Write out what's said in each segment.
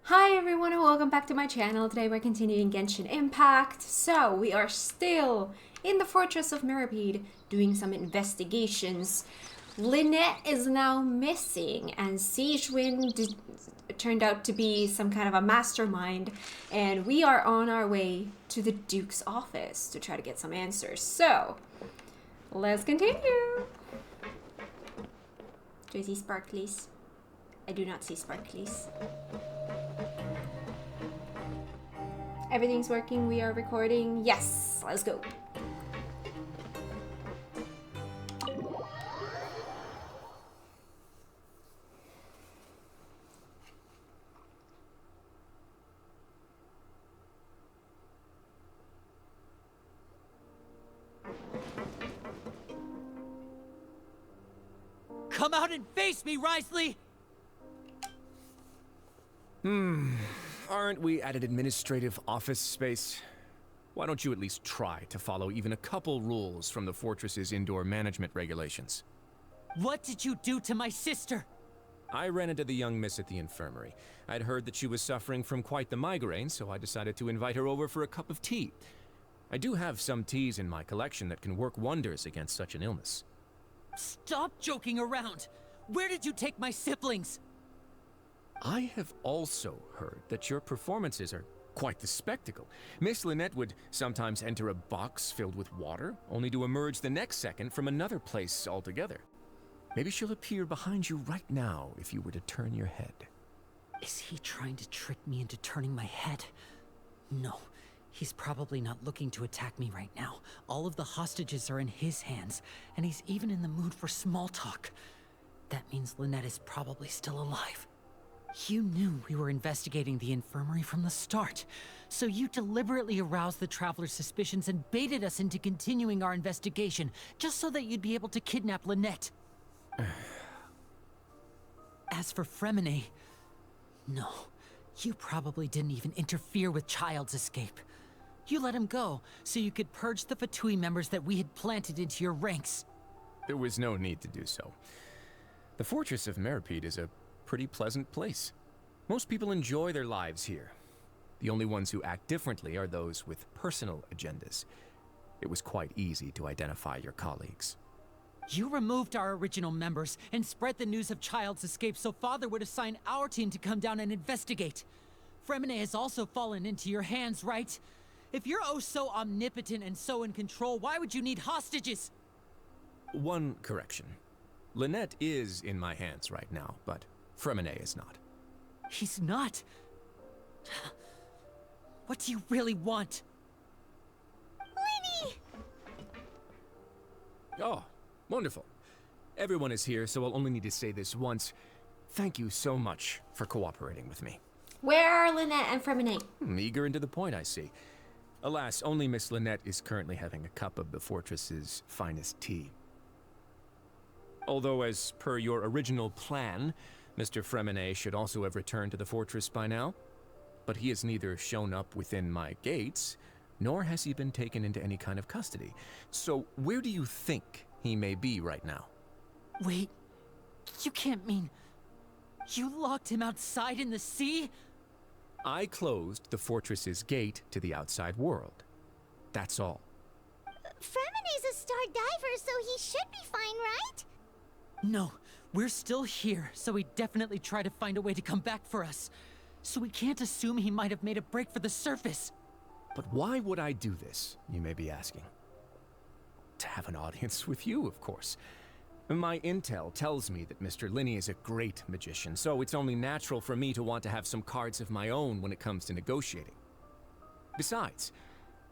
Hi everyone and welcome back to my channel. Today we're continuing Genshin Impact. So we are still in the Fortress of Meripede doing some investigations. Lynette is now missing and Siegewin turned out to be some kind of a mastermind, and we are on our way to the Duke's office to try to get some answers. So let's continue. Do you see sparklies? I do not see sparklies. Everything's working. We are recording. Yes, let's go. Come out and face me, Risley! Aren't we at an administrative office space? Why don't you at least try to follow even a couple rules from the fortress's indoor management regulations? What did you do to my sister? I ran into the young miss at the infirmary. I'd heard that she was suffering from quite the migraine, so I decided to invite her over for a cup of tea. I do have some teas in my collection that can work wonders against such an illness. Stop joking around! Where did you take my siblings? I have also heard that your performances are quite the spectacle. Miss Lynette would sometimes enter a box filled with water, only to emerge the next second from another place altogether. Maybe she'll appear behind you right now if you were to turn your head. Is he trying to trick me into turning my head? No, he's probably not looking to attack me right now. All of the hostages are in his hands, and he's even in the mood for small talk. That means Lynette is probably still alive. You knew we were investigating the infirmary from the start, so you deliberately aroused the Traveler's suspicions and baited us into continuing our investigation, just so that you'd be able to kidnap Lynette. As for Fremine, no, you probably didn't even interfere with Child's escape. You let him go, so you could purge the Fatui members that we had planted into your ranks. There was no need to do so. The Fortress of Meripede is a pretty pleasant place. Most people enjoy their lives here. The only ones who act differently are those with personal agendas. It was quite easy to identify your colleagues. You removed our original members and spread the news of Child's escape so Father would assign our team to come down and investigate. Fremine has also fallen into your hands, right? If you're oh so omnipotent and so in control, why would you need hostages? One correction. Lynette is in my hands right now, but Fremine is not. He's not. What do you really want? Lenny! Oh, wonderful. Everyone is here, so I'll only need to say this once. Thank you so much for cooperating with me. Where are Lynette and Fremine? Eager and to the point, I see. Alas, only Miss Lynette is currently having a cup of the fortress's finest tea. Although, as per your original plan, Mr. Fremine should also have returned to the fortress by now. But he has neither shown up within my gates, nor has he been taken into any kind of custody. So where do you think he may be right now? Wait, you can't mean... You locked him outside in the sea? I closed the fortress's gate to the outside world. That's all. Fremine's a star diver, so he should be fine, right? No, we're still here, so he definitely tried to find a way to come back for us. So we can't assume he might have made a break for the surface. But why would I do this, you may be asking? To have an audience with you, of course. My intel tells me that Mr. Linney is a great magician, so it's only natural for me to want to have some cards of my own when it comes to negotiating. Besides,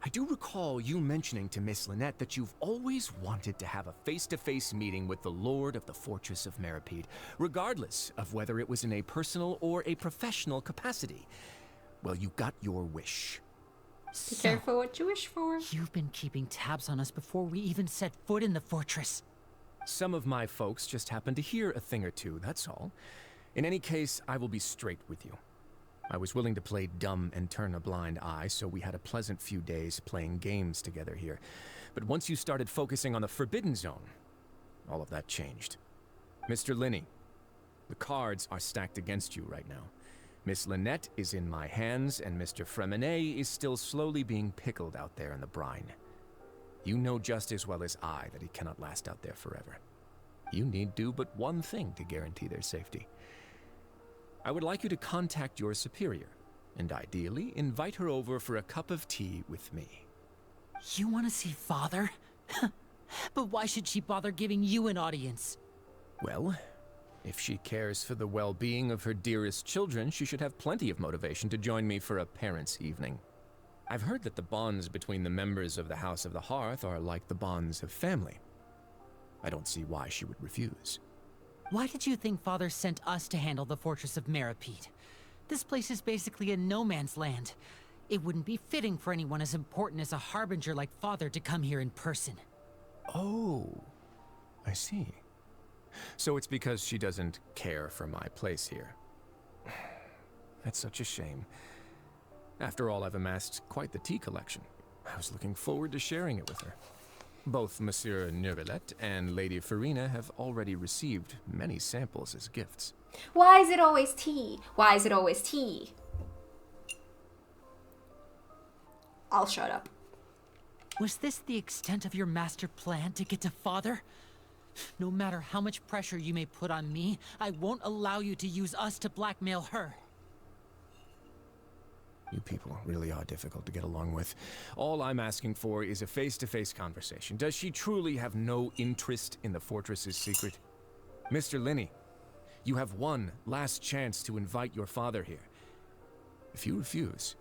I do recall you mentioning to Miss Lynette that you've always wanted to have a face-to-face meeting with the Lord of the Fortress of Meripede, regardless of whether it was in a personal or a professional capacity. Well, you got your wish. Be careful what you wish for. You've been keeping tabs on us before we even set foot in the fortress. Some of my folks just happened to hear a thing or two, that's all. In any case, I will be straight with you. I was willing to play dumb and turn a blind eye, so we had a pleasant few days playing games together here. But once you started focusing on the Forbidden Zone, all of that changed. Mr. Linney, the cards are stacked against you right now. Miss Lynette is in my hands, and Mr. Fremenet is still slowly being pickled out there in the brine. You know just as well as I that he cannot last out there forever. You need do but one thing to guarantee their safety. I would like you to contact your superior, and ideally invite her over for a cup of tea with me. You want to see Father? But why should she bother giving you an audience? Well, if she cares for the well-being of her dearest children, she should have plenty of motivation to join me for a parents' evening. I've heard that the bonds between the members of the House of the Hearth are like the bonds of family. I don't see why she would refuse. Why did you think Father sent us to handle the fortress of Meripede? This place is basically a no-man's land. It wouldn't be fitting for anyone as important as a harbinger like Father to come here in person. Oh, I see. So it's because she doesn't care for my place here. That's such a shame. After all, I've amassed quite the tea collection. I was looking forward to sharing it with her. Both Monsieur Neuvillette and Lady Farina have already received many samples as gifts. Why is it always tea? Why is it always tea? I'll shut up. Was this the extent of your master plan to get to Father? No matter how much pressure you may put on me, I won't allow you to use us to blackmail her. You people really are difficult to get along with. All I'm asking for is a face-to-face conversation. Does she truly have no interest in the fortress's secret? Mr. Linney, you have one last chance to invite your father here. If you refuse...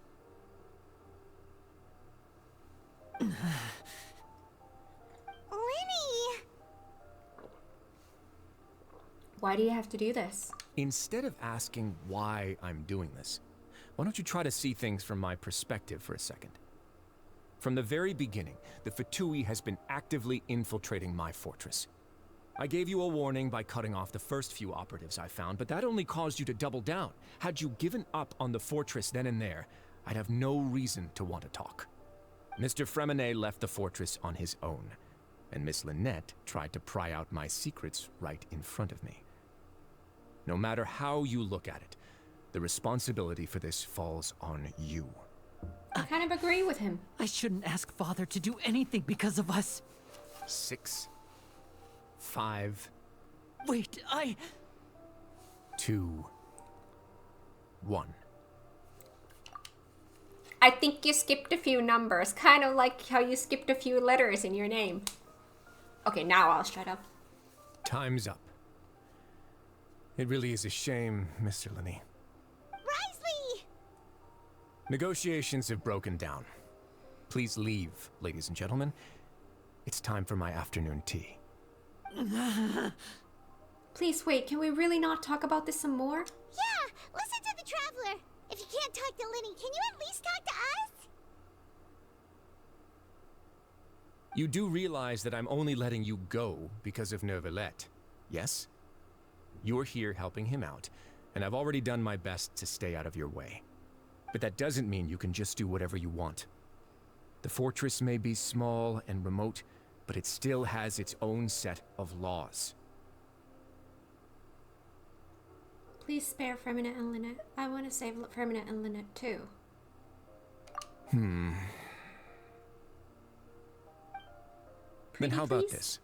Lenny! Why do you have to do this? Instead of asking why I'm doing this, why don't you try to see things from my perspective for a second? From the very beginning, the Fatui has been actively infiltrating my fortress. I gave you a warning by cutting off the first few operatives I found, but that only caused you to double down. Had you given up on the fortress then and there, I'd have no reason to want to talk. Mr. Fremenet left the fortress on his own, and Miss Lynette tried to pry out my secrets right in front of me. No matter how you look at it, the responsibility for this falls on you. I kind of agree with him. I shouldn't ask Father to do anything because of us. 6, 5, Wait, 2, 1. I think you skipped a few numbers, kind of like how you skipped a few letters in your name. Okay, now I'll shut up. Time's up. It really is a shame, Mr. Linney. Risley! Negotiations have broken down. Please leave, ladies and gentlemen. It's time for my afternoon tea. Please wait, can we really not talk about this some more? Yeah, listen to the Traveler. If you can't talk to Lenny, can you at least talk to us? You do realize that I'm only letting you go because of Neuvillette, yes? You're here helping him out, and I've already done my best to stay out of your way. But that doesn't mean you can just do whatever you want. The fortress may be small and remote, but it still has its own set of laws. Please spare Freminette and Lynette. I want to save Freminette and Lynette too. Then Pretty how about please? this?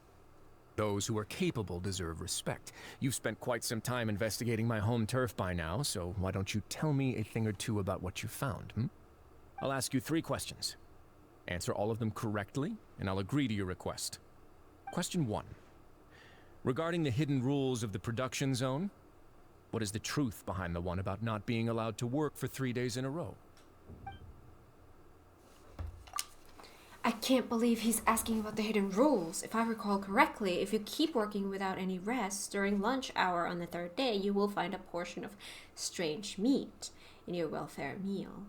Those who are capable deserve respect. You've spent quite some time investigating my home turf by now, so why don't you tell me a thing or two about what you found, I'll ask you 3 questions. Answer all of them correctly, and I'll agree to your request. Question 1. Regarding the hidden rules of the production zone, what is the truth behind the one about not being allowed to work for 3 days in a row? I can't believe he's asking about the hidden rules. If I recall correctly, if you keep working without any rest during lunch hour on the 3rd day, you will find a portion of strange meat in your welfare meal.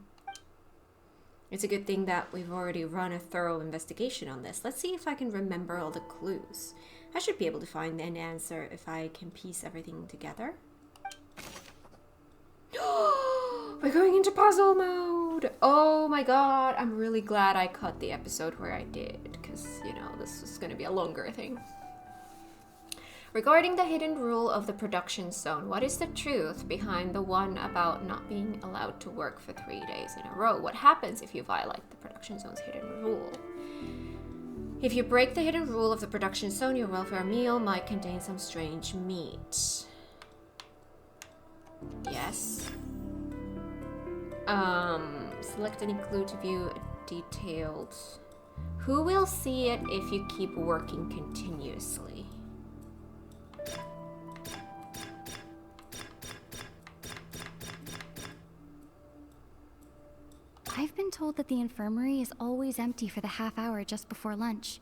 It's a good thing that we've already run a thorough investigation on this. Let's see if I can remember all the clues. I should be able to find an answer if I can piece everything together. We're going into puzzle mode! Oh my god, I'm really glad I cut the episode where I did, because, you know, this is going to be a longer thing. Regarding the hidden rule of the production zone, what is the truth behind the one about not being allowed to work for 3 days in a row? What happens if you violate the production zone's hidden rule? If you break the hidden rule of the production zone, your welfare meal might contain some strange meat. Yes. Select any clue to view a detailed. Who will see it if you keep working continuously? I've been told that the infirmary is always empty for the half hour just before lunch.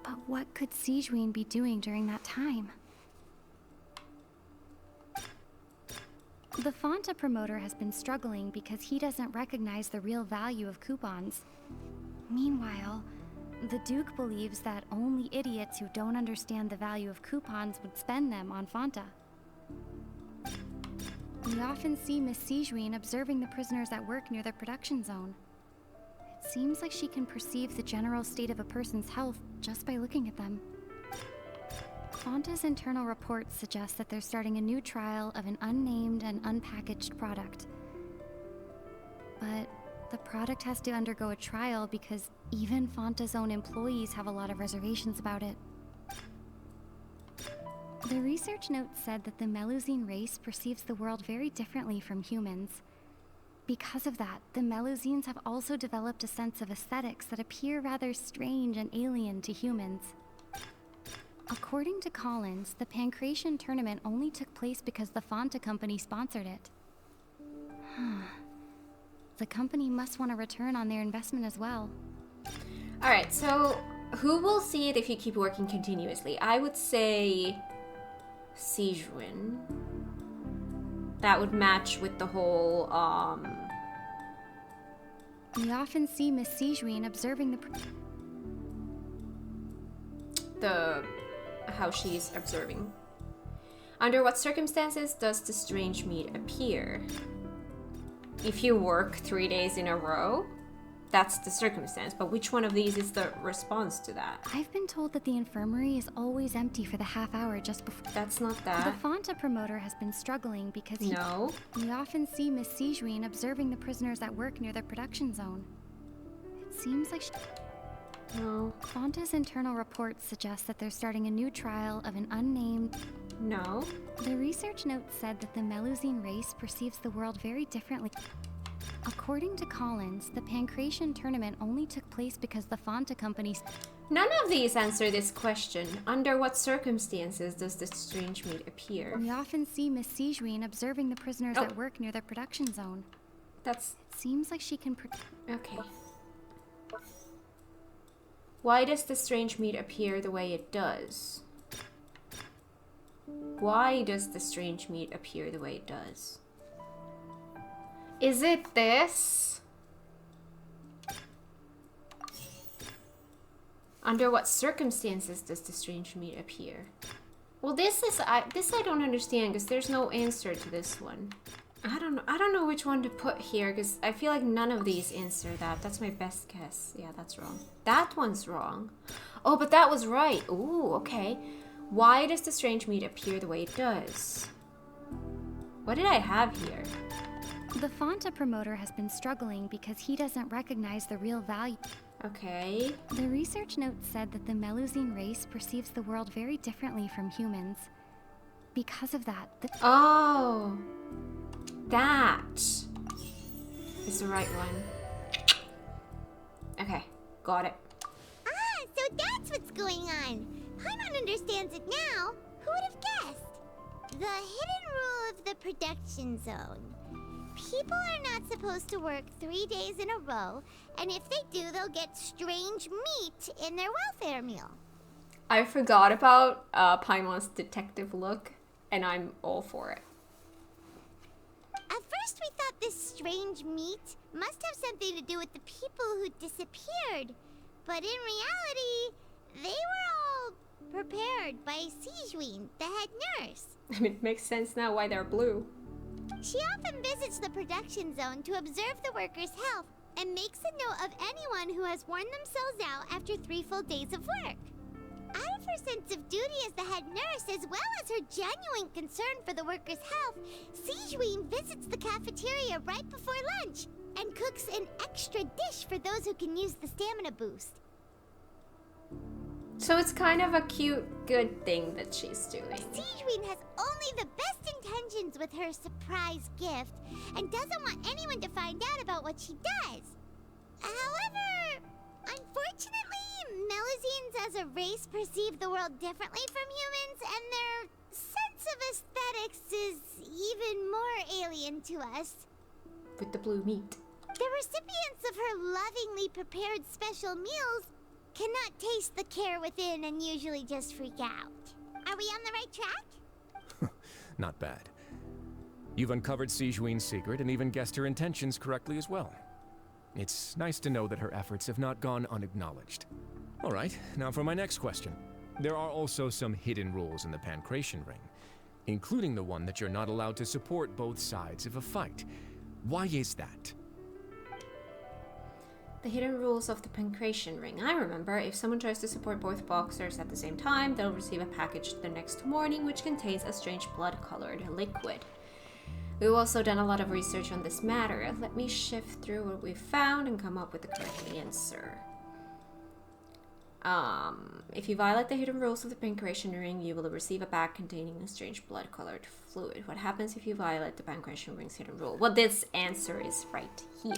But what could Sijuin be doing during that time? The Fanta promoter has been struggling because he doesn't recognize the real value of coupons. Meanwhile, the Duke believes that only idiots who don't understand the value of coupons would spend them on Fanta. We often see Miss Sijuin observing the prisoners at work near the production zone. It seems like she can perceive the general state of a person's health just by looking at them. Fanta's internal reports suggest that they're starting a new trial of an unnamed and unpackaged product. But the product has to undergo a trial because even Fanta's own employees have a lot of reservations about it. The research note said that the Melusine race perceives the world very differently from humans. Because of that, the Melusines have also developed a sense of aesthetics that appear rather strange and alien to humans. According to Collins, the Pancration tournament only took place because the Fanta company sponsored it. The company must want a return on their investment as well. Alright, so who will see it if you keep working continuously? I would say Sijuin. That would match with the whole, We often see Miss Sijuin observing how she's observing. Under what circumstances does the strange meat appear? If you work 3 days in a row, that's the circumstance, but which one of these is the response to that? I've been told that the infirmary is always empty for the half hour just before. That's not that. The Fanta promoter has been struggling because No. We often see Miss Sijuin observing the prisoners at work near the production zone. It seems like No. Fanta's internal reports suggest that they're starting a new trial of an unnamed. No. The research note said that the Melusine race perceives the world very differently. According to Collins, the Pancration tournament only took place because the Fanta companies. None of these answer this question. Under what circumstances does the strange meat appear? We often see Miss Sijuin observing the prisoners at work near the production zone. That's... It seems like she can. Okay. Why does the strange meat appear the way it does? Why does the strange meat appear the way it does? Is it this? Under what circumstances does the strange meat appear? Well, this I don't understand because there's no answer to this one. I don't know which one to put here because I feel like none of these answer that. That's my best guess. Yeah, that's wrong. That one's wrong. Oh, but that was right. Ooh, okay. Why does the strange meat appear the way it does? What did I have here? The Fanta promoter has been struggling because he doesn't recognize the real value. Okay. The research note said that the Melusine race perceives the world very differently from humans. Because of that, Oh, that is the right one. Okay, got it. Ah, so that's what's going on. Paimon understands it now. Who would have guessed? The hidden rule of the production zone. People are not supposed to work 3 days in a row, and if they do, they'll get strange meat in their welfare meal. I forgot about Paimon's detective look, and I'm all for it. At first we thought this strange meat must have something to do with the people who disappeared, but in reality, they were all prepared by Sijuin, the head nurse. I mean, it makes sense now why they're blue. She often visits the production zone to observe the workers' health and makes a note of anyone who has worn themselves out after 3 full days of work. I of her sense of duty as the head nurse, as well as her genuine concern for the workers' health, Sigewinne visits the cafeteria right before lunch and cooks an extra dish for those who can use the stamina boost. So it's kind of a cute, good thing that she's doing. Sigewinne has only the best intentions with her surprise gift and doesn't want anyone to find out about what she does. However, unfortunately, Melusines as a race perceive the world differently from humans, and their sense of aesthetics is even more alien to us. With the blue meat. The recipients of her lovingly prepared special meals cannot taste the care within and usually just freak out. Are we on the right track? Not bad. You've uncovered Sigewinne's secret and even guessed her intentions correctly as well. It's nice to know that her efforts have not gone unacknowledged. All right, now for my next question. There are also some hidden rules in the Pancration Ring, including the one that you're not allowed to support both sides of a fight. Why is that? The hidden rules of the Pancration Ring. I remember, if someone tries to support both boxers at the same time, they'll receive a package the next morning which contains a strange blood-colored liquid. We've also done a lot of research on this matter. Let me shift through what we found and come up with the correct answer. If you violate the hidden rules of the Pancration Ring, you will receive a bag containing a strange blood-colored fluid. What happens if you violate the Pancration Ring's hidden rule? Well, this answer is right here.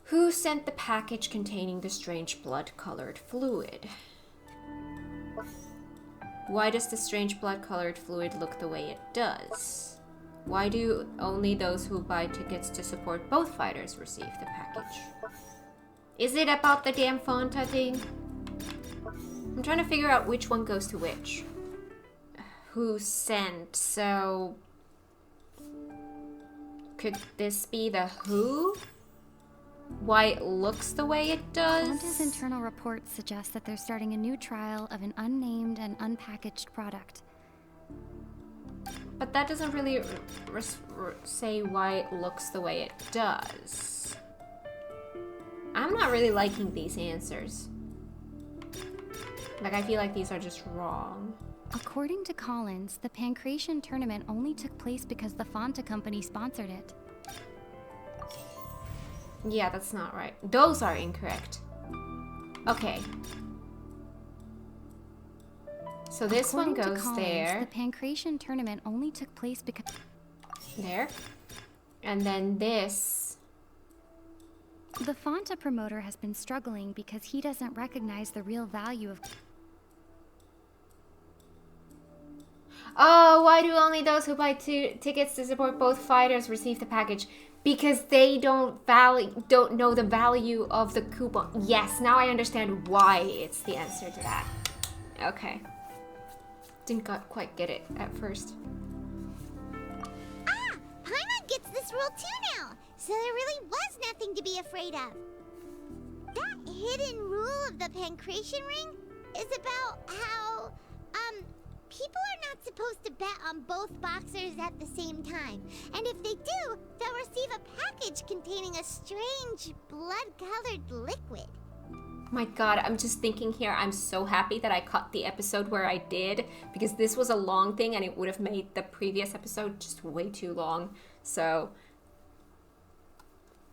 Who sent the package containing the strange blood-colored fluid? Why does the strange blood-colored fluid look the way it does? Why do only those who buy tickets to support both fighters receive the package? Is it about the damn Fanta thing? I'm trying to figure out which one goes to which. Who sent? So could this be the who? Why it looks the way it does? Fanta's internal reports suggest that they're starting a new trial of an unnamed and unpackaged product. But that doesn't really say why it looks the way it does. I'm not really liking these answers. Like, I feel like these are just wrong. According to Collins, the Pancration tournament only took place because the Fanta company sponsored it. Yeah, that's not right. Those are incorrect. Okay. So this one According to goes Collins, there. The Pancration tournament only took place because... There. And then this. The Fanta promoter has been struggling because he doesn't recognize the real value of... Oh, why do only those who buy tickets to support both fighters receive the package? Because they don't know the value of the coupon. Yes, now I understand why it's the answer to that. Okay. Didn't quite get it at first. Ah! Paimon gets this rule too now, so there really was nothing to be afraid of. That hidden rule of the Pancration Ring is about how, people are not supposed to bet on both boxers at the same time. And if they do, they'll receive a package containing a strange blood-colored liquid. My god, I'm just thinking here, I'm so happy that I cut the episode where I did, because this was a long thing and it would have made the previous episode just way too long. So,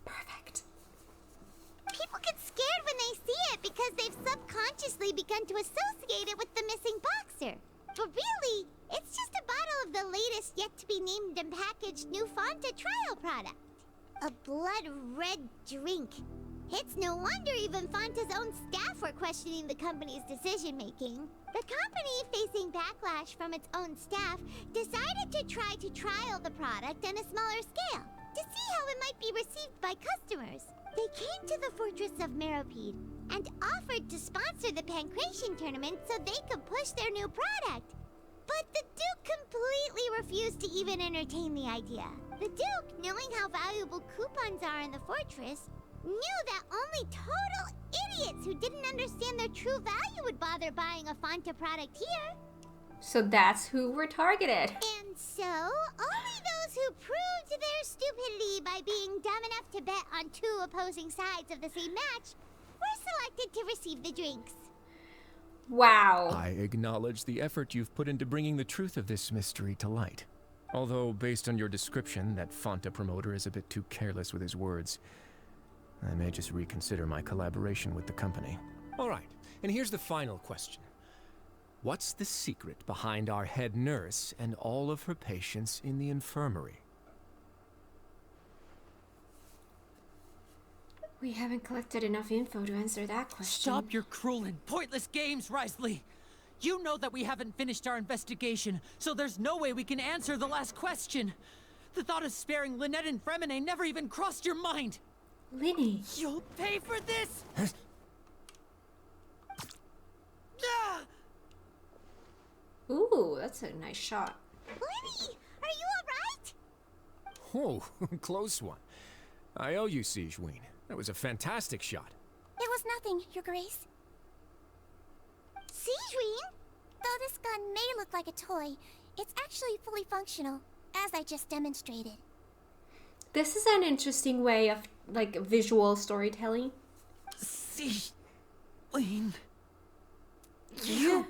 perfect. People get scared when they see it because they've subconsciously begun to associate it with the missing boxer. But really, it's just a bottle of the latest yet-to-be-named and packaged new Fanta trial product. A blood-red drink. It's no wonder even Fanta's own staff were questioning the company's decision-making. The company, facing backlash from its own staff, decided to try to trial the product on a smaller scale, to see how it might be received by customers. They came to the fortress of Meropide and offered to sponsor the Pancration tournament so they could push their new product. But the Duke completely refused to even entertain the idea. The Duke, knowing how valuable coupons are in the fortress, knew that only total idiots who didn't understand their true value would bother buying a Fanta product here. So that's who we're targeted. And so, only those who proved their stupidity by being dumb enough to bet on two 2 opposing sides of the same match were selected to receive the drinks. Wow. I acknowledge the effort you've put into bringing the truth of this mystery to light. Although, based on your description, that Fanta promoter is a bit too careless with his words. I may just reconsider my collaboration with the company. All right, and here's the final question. What's the secret behind our head nurse and all of her patients in the infirmary? We haven't collected enough info to answer that question. Stop your cruel and pointless games, Risley! You know that we haven't finished our investigation, so there's no way we can answer the last question. The thought of sparing Lynette and Fremine never even crossed your mind! Linny. You'll pay for this! Ah! Ooh, that's a nice shot. Lenny, are you alright? Oh, close one. I owe you, Sigewinne. That was a fantastic shot. It was nothing, Your Grace. Sigewinne? Though this gun may look like a toy, it's actually fully functional, as I just demonstrated. This is an interesting way of, like, visual storytelling. Sigewinne. Yeah.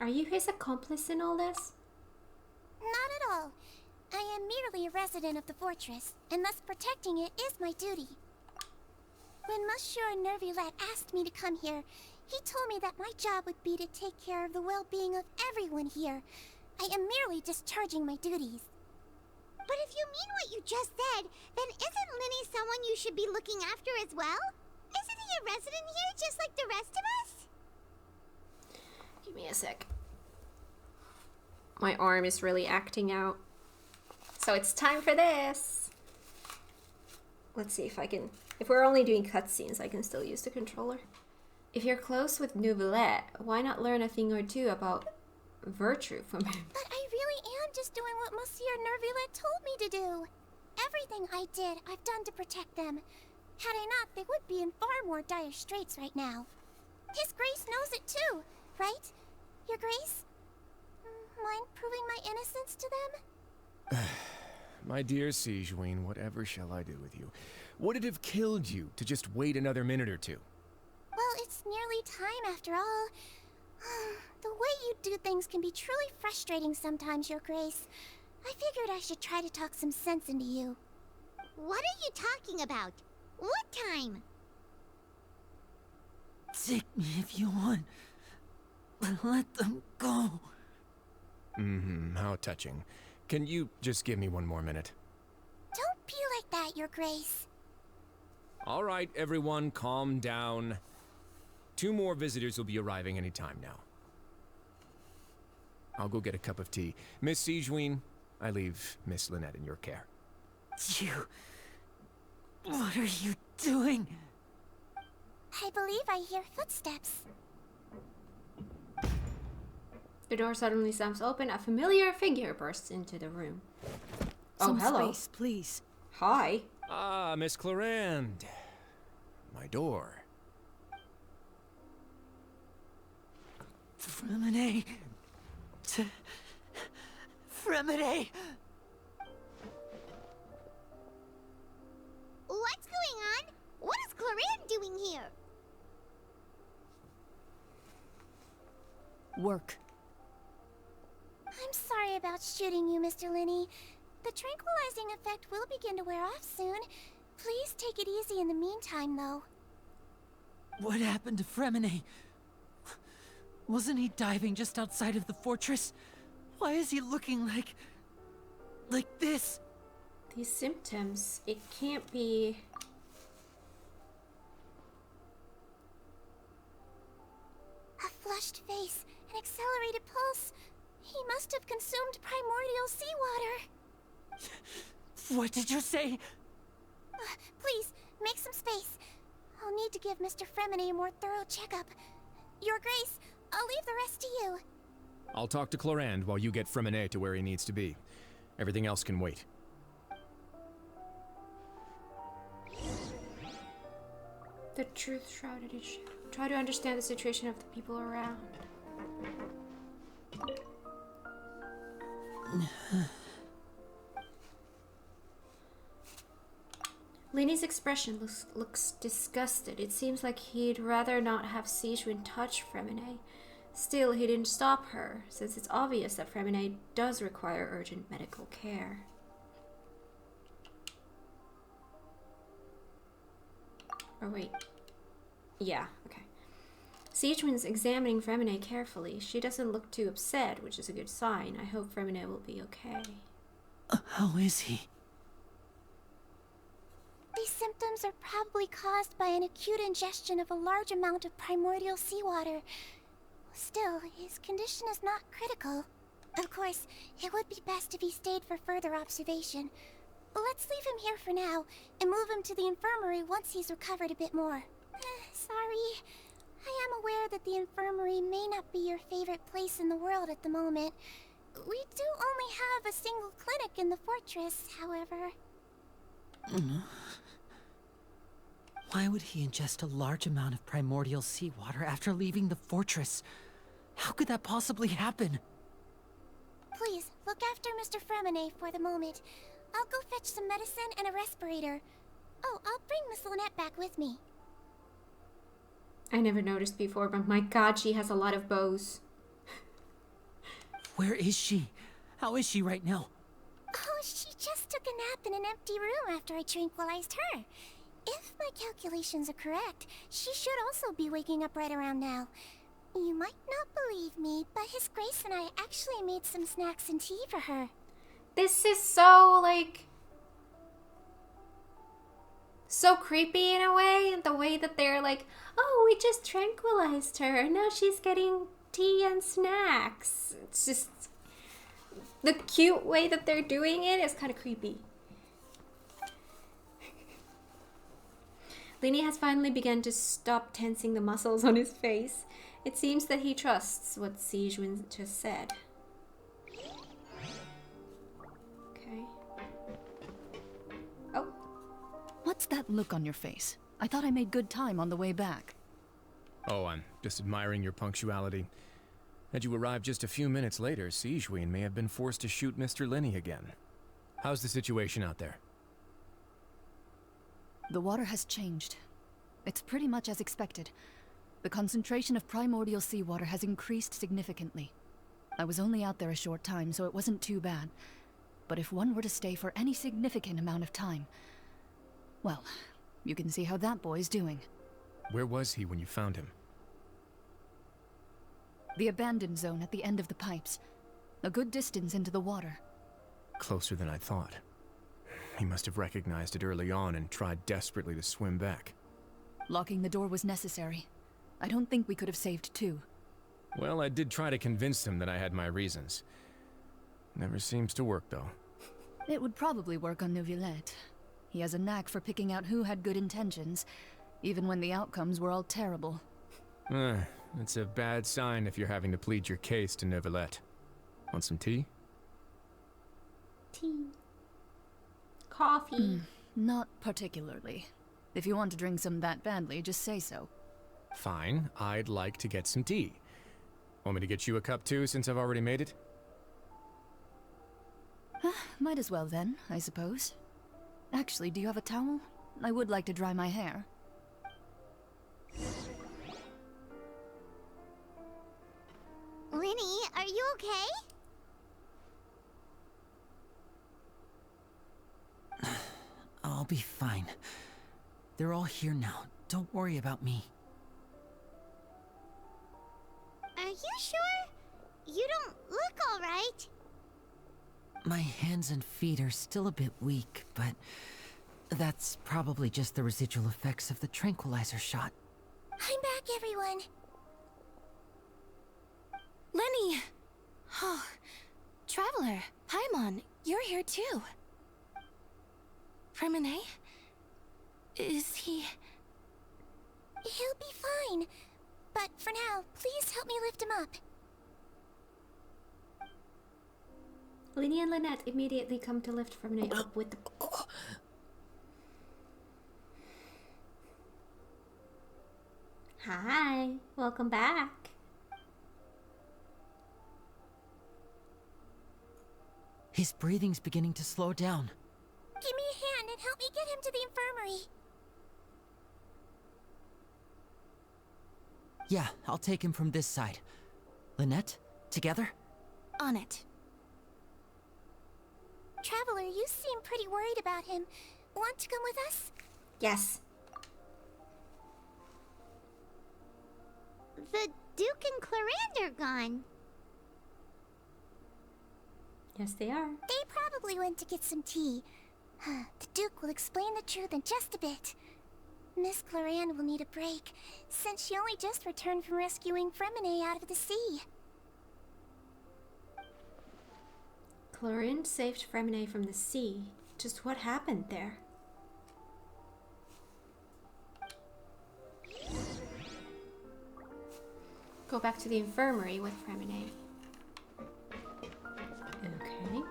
Are you his accomplice in all this? Not at all. I am merely a resident of the fortress, and thus protecting it is my duty. When Monsieur Nervulette asked me to come here, he told me that my job would be to take care of the well-being of everyone here. I am merely discharging my duties. But if you mean what you just said, then isn't Linny someone you should be looking after as well? Isn't he a resident here just like the rest of us? Give me a sec. My arm is really acting out. So it's time for this. Let's see if I can... If we're only doing cutscenes, I can still use the controller. If you're close with Neuvillette, why not learn a thing or two about virtue from him? But I really am just doing what Monsieur Nervulette told me to do. Everything I did, I've done to protect them. Had I not, they would be in far more dire straits right now. His Grace knows it too, right? Your Grace? Mind proving my innocence to them? My dear Sigewinne, whatever shall I do with you? Would it have killed you to just wait another minute or two? Well, it's nearly time after all. The way you do things can be truly frustrating sometimes, Your Grace. I figured I should try to talk some sense into you. What are you talking about? What time? Take me if you want. But let them go. How touching. Can you just give me one more minute? Don't be like that, Your Grace. All right, everyone, calm down. 2 more visitors will be arriving any time now. I'll go get a cup of tea. Miss Sigewinne, I leave Miss Lynette in your care. You... What are you doing? I believe I hear footsteps. The door suddenly slams open. A familiar figure bursts into the room. Some hello. space, please. Hi. Ah, Miss Clarande. My door. Fremine. Fremine. What's going on? What is Clarande doing here? Work. I'm sorry about shooting you, Mr. Linney. The tranquilizing effect will begin to wear off soon. Please take it easy in the meantime, though. What happened to Fremine? Wasn't he diving just outside of the fortress? Why is he looking like this? These symptoms, it can't be... A flushed face, an accelerated pulse. He must have consumed primordial seawater. What did you say? Please, make some space. I'll need to give Mr. Fremine a more thorough checkup. Your Grace, I'll leave the rest to you. I'll talk to Clarande while you get Fremine to where he needs to be. Everything else can wait. The truth shrouded in shadow. Try to understand the situation of the people around. Linny's expression looks disgusted. It seems like he'd rather not have Sijun touch Fremine. Still, he didn't stop her, since it's obvious that Fremine does require urgent medical care. Oh wait. Yeah, okay. Sijun's examining Fremine carefully. She doesn't look too upset, which is a good sign. I hope Fremine will be okay. How is he? These symptoms are probably caused by an acute ingestion of a large amount of primordial seawater. Still, his condition is not critical. Of course, it would be best if he stayed for further observation. Let's leave him here for now, and move him to the infirmary once he's recovered a bit more. Sorry. I am aware that the infirmary may not be your favorite place in the world at the moment. We do only have a single clinic in the fortress, however. Why would he ingest a large amount of primordial seawater after leaving the fortress? How could that possibly happen? Please, look after Mr. Fremine for the moment. I'll go fetch some medicine and a respirator. Oh, I'll bring Miss Lynette back with me. I never noticed before, but my god, she has a lot of bows. Where is she? How is she right now? Oh, she just took a nap in an empty room after I tranquilized her. If my calculations are correct, she should also be waking up right around now. You might not believe me, but His Grace and I actually made some snacks and tea for her. This is so, like, so creepy in a way. The way that they're like, oh, we just tranquilized her, and now she's getting tea and snacks. It's just, the cute way that they're doing it is kind of creepy. Linny has finally begun to stop tensing the muscles on his face. It seems that he trusts what Sijun just said. Okay. Oh. What's that look on your face? I thought I made good time on the way back. Oh, I'm just admiring your punctuality. Had you arrived just a few minutes later, Sijun may have been forced to shoot Mr. Linny again. How's the situation out there? The water has changed. It's pretty much as expected. The concentration of primordial seawater has increased significantly. I was only out there a short time, so it wasn't too bad. But if one were to stay for any significant amount of time... well, you can see how that boy's doing. Where was he when you found him? The abandoned zone at the end of the pipes. A good distance into the water. Closer than I thought. He must have recognized it early on and tried desperately to swim back. Locking the door was necessary. I don't think we could have saved two. Well, I did try to convince him that I had my reasons. Never seems to work, though. It would probably work on Neuvillette. He has a knack for picking out who had good intentions, even when the outcomes were all terrible. It's a bad sign if you're having to plead your case to Neuvillette. Want some tea? Tea. Coffee. Not particularly. If you want to drink some that badly, just say so. Fine, I'd like to get some tea. Want me to get you a cup too, since I've already made it? Might as well then, I suppose. Actually, do you have a towel? I would like to dry my hair. Linny, are you okay? I'll be fine. They're all here now. Don't worry about me. Are you sure? You don't look all right. My hands and feet are still a bit weak, but that's probably just the residual effects of the tranquilizer shot. I'm back, everyone. Lenny! Oh, Traveler, Paimon, you're here too. Fremine? Is he... He'll be fine. But for now, please help me lift him up. Linny and Lynette immediately come to lift Fremine up with the... Hi, welcome back. His breathing's beginning to slow down. Give me a hand and help me get him to the infirmary. Yeah, I'll take him from this side. Lynette, together? On it. Traveler, you seem pretty worried about him. Want to come with us? Yes. The Duke and Clarande are gone. Yes, they are. They probably went to get some tea. The Duke will explain the truth in just a bit. Miss Clarande will need a break, since she only just returned from rescuing Fremine out of the sea. Clarinde saved Fremine from the sea. Just what happened there? Go back to the infirmary with Fremine. Okay.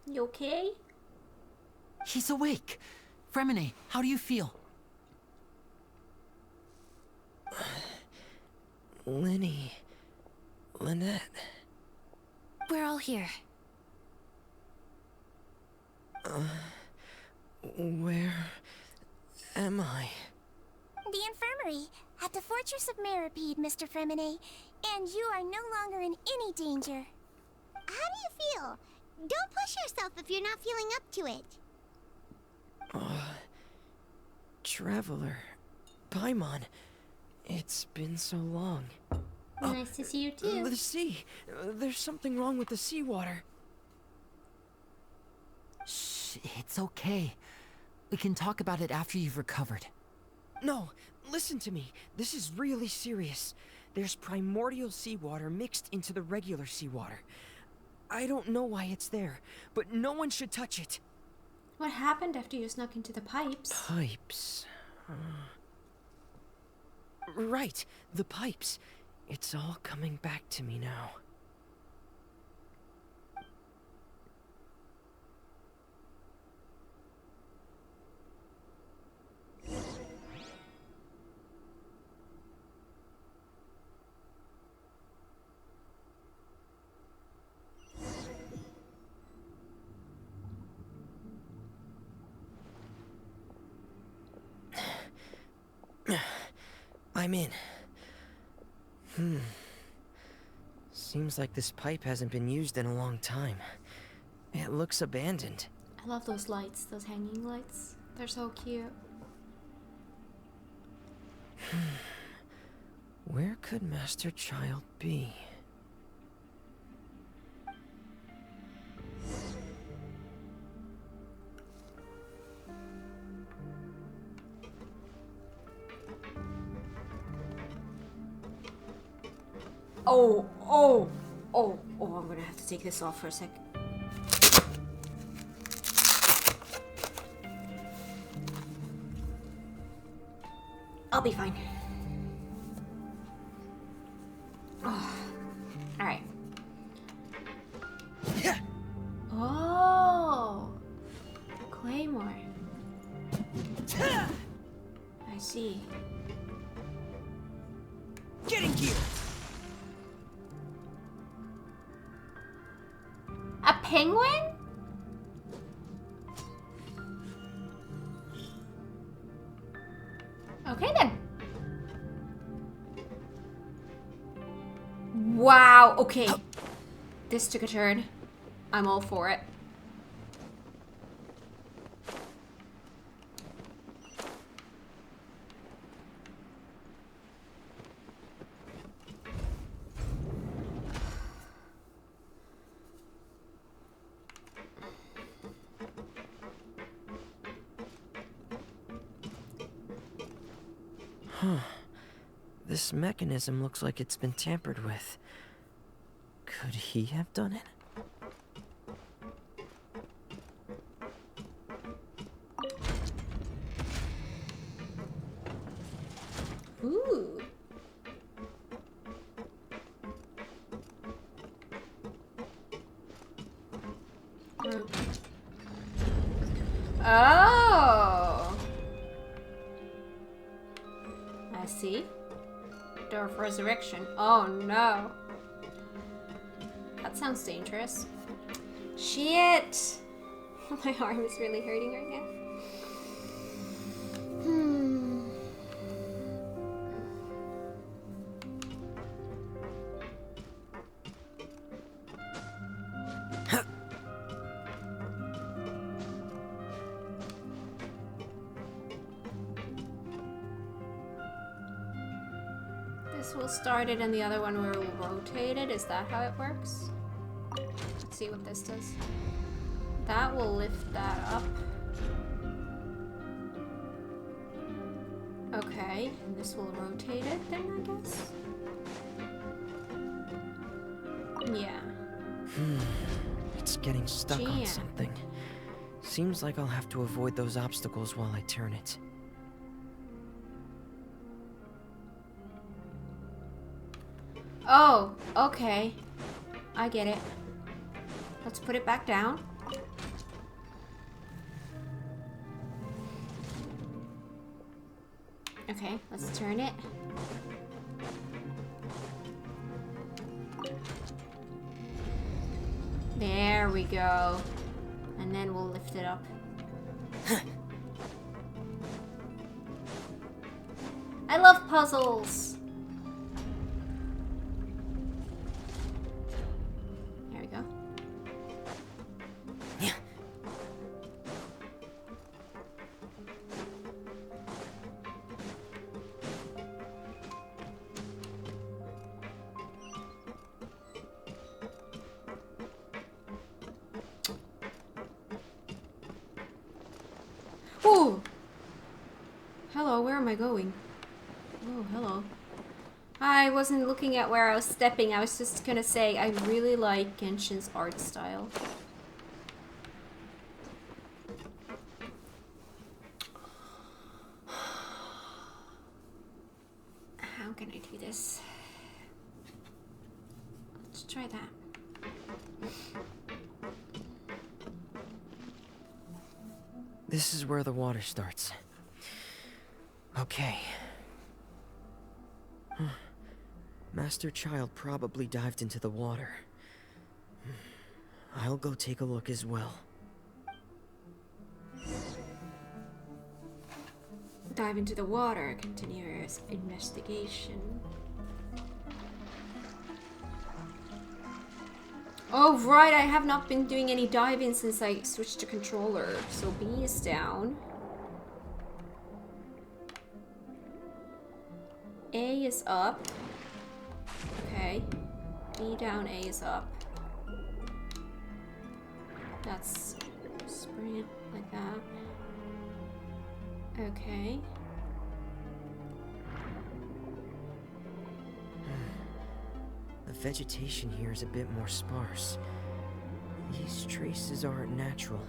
You okay? He's awake. Fremine, how do you feel? Lynette. We're all here. Where am I? The infirmary, at the Fortress of Meripede, Mr. Fremine, and you are no longer in any danger. How do you feel? Don't push yourself if you're not feeling up to it. Traveler. Paimon. It's been so long. Nice to see you too. The sea. There's something wrong with the seawater. Shh, it's okay. We can talk about it after you've recovered. No, listen to me. This is really serious. There's primordial seawater mixed into the regular seawater. I don't know why it's there, but no one should touch it. What happened after you snuck into the pipes? Pipes. Right, the pipes. It's all coming back to me now. I'm in. Seems like this pipe hasn't been used in a long time. It looks abandoned. I love those lights, those hanging lights. They're so cute. Where could Master Child be? Oh, I'm gonna have to take this off for a sec. I'll be fine. Oh. Alright. Oh! Claymore. I see. Getting gear! A penguin? Okay then. Wow, okay. This took a turn. I'm all for it. This mechanism looks like it's been tampered with. Could he have done it? Ooh. Oh. see. Door of Resurrection. Oh no. That sounds dangerous. Shit! My arm is really hurting right now. This will start it and the other one will rotate it. Is that how it works? Let's see what this does. That will lift that up. Okay, and this will rotate it then, I guess? Yeah. It's getting stuck on Jam. something. Seems like I'll have to avoid those obstacles while I turn it. Oh, okay. I get it. Let's put it back down. Okay, let's turn it. There we go. And then we'll lift it up. I love puzzles! There we go. Yeah. Ooh! Hello, where am I going? Oh, hello. I wasn't looking at where I was stepping. I was just gonna say I really like Genshin's art style. How can I do this? Let's try that. This is where the water starts. Okay. Master Child probably dived into the water. I'll go take a look as well. Dive into the water, continue your investigation. Oh right, I have not been doing any diving since I switched to controller. So B is down. A is up. Okay. B down, A is up. That's spring it like that. Okay. The vegetation here is a bit more sparse. These traces aren't natural.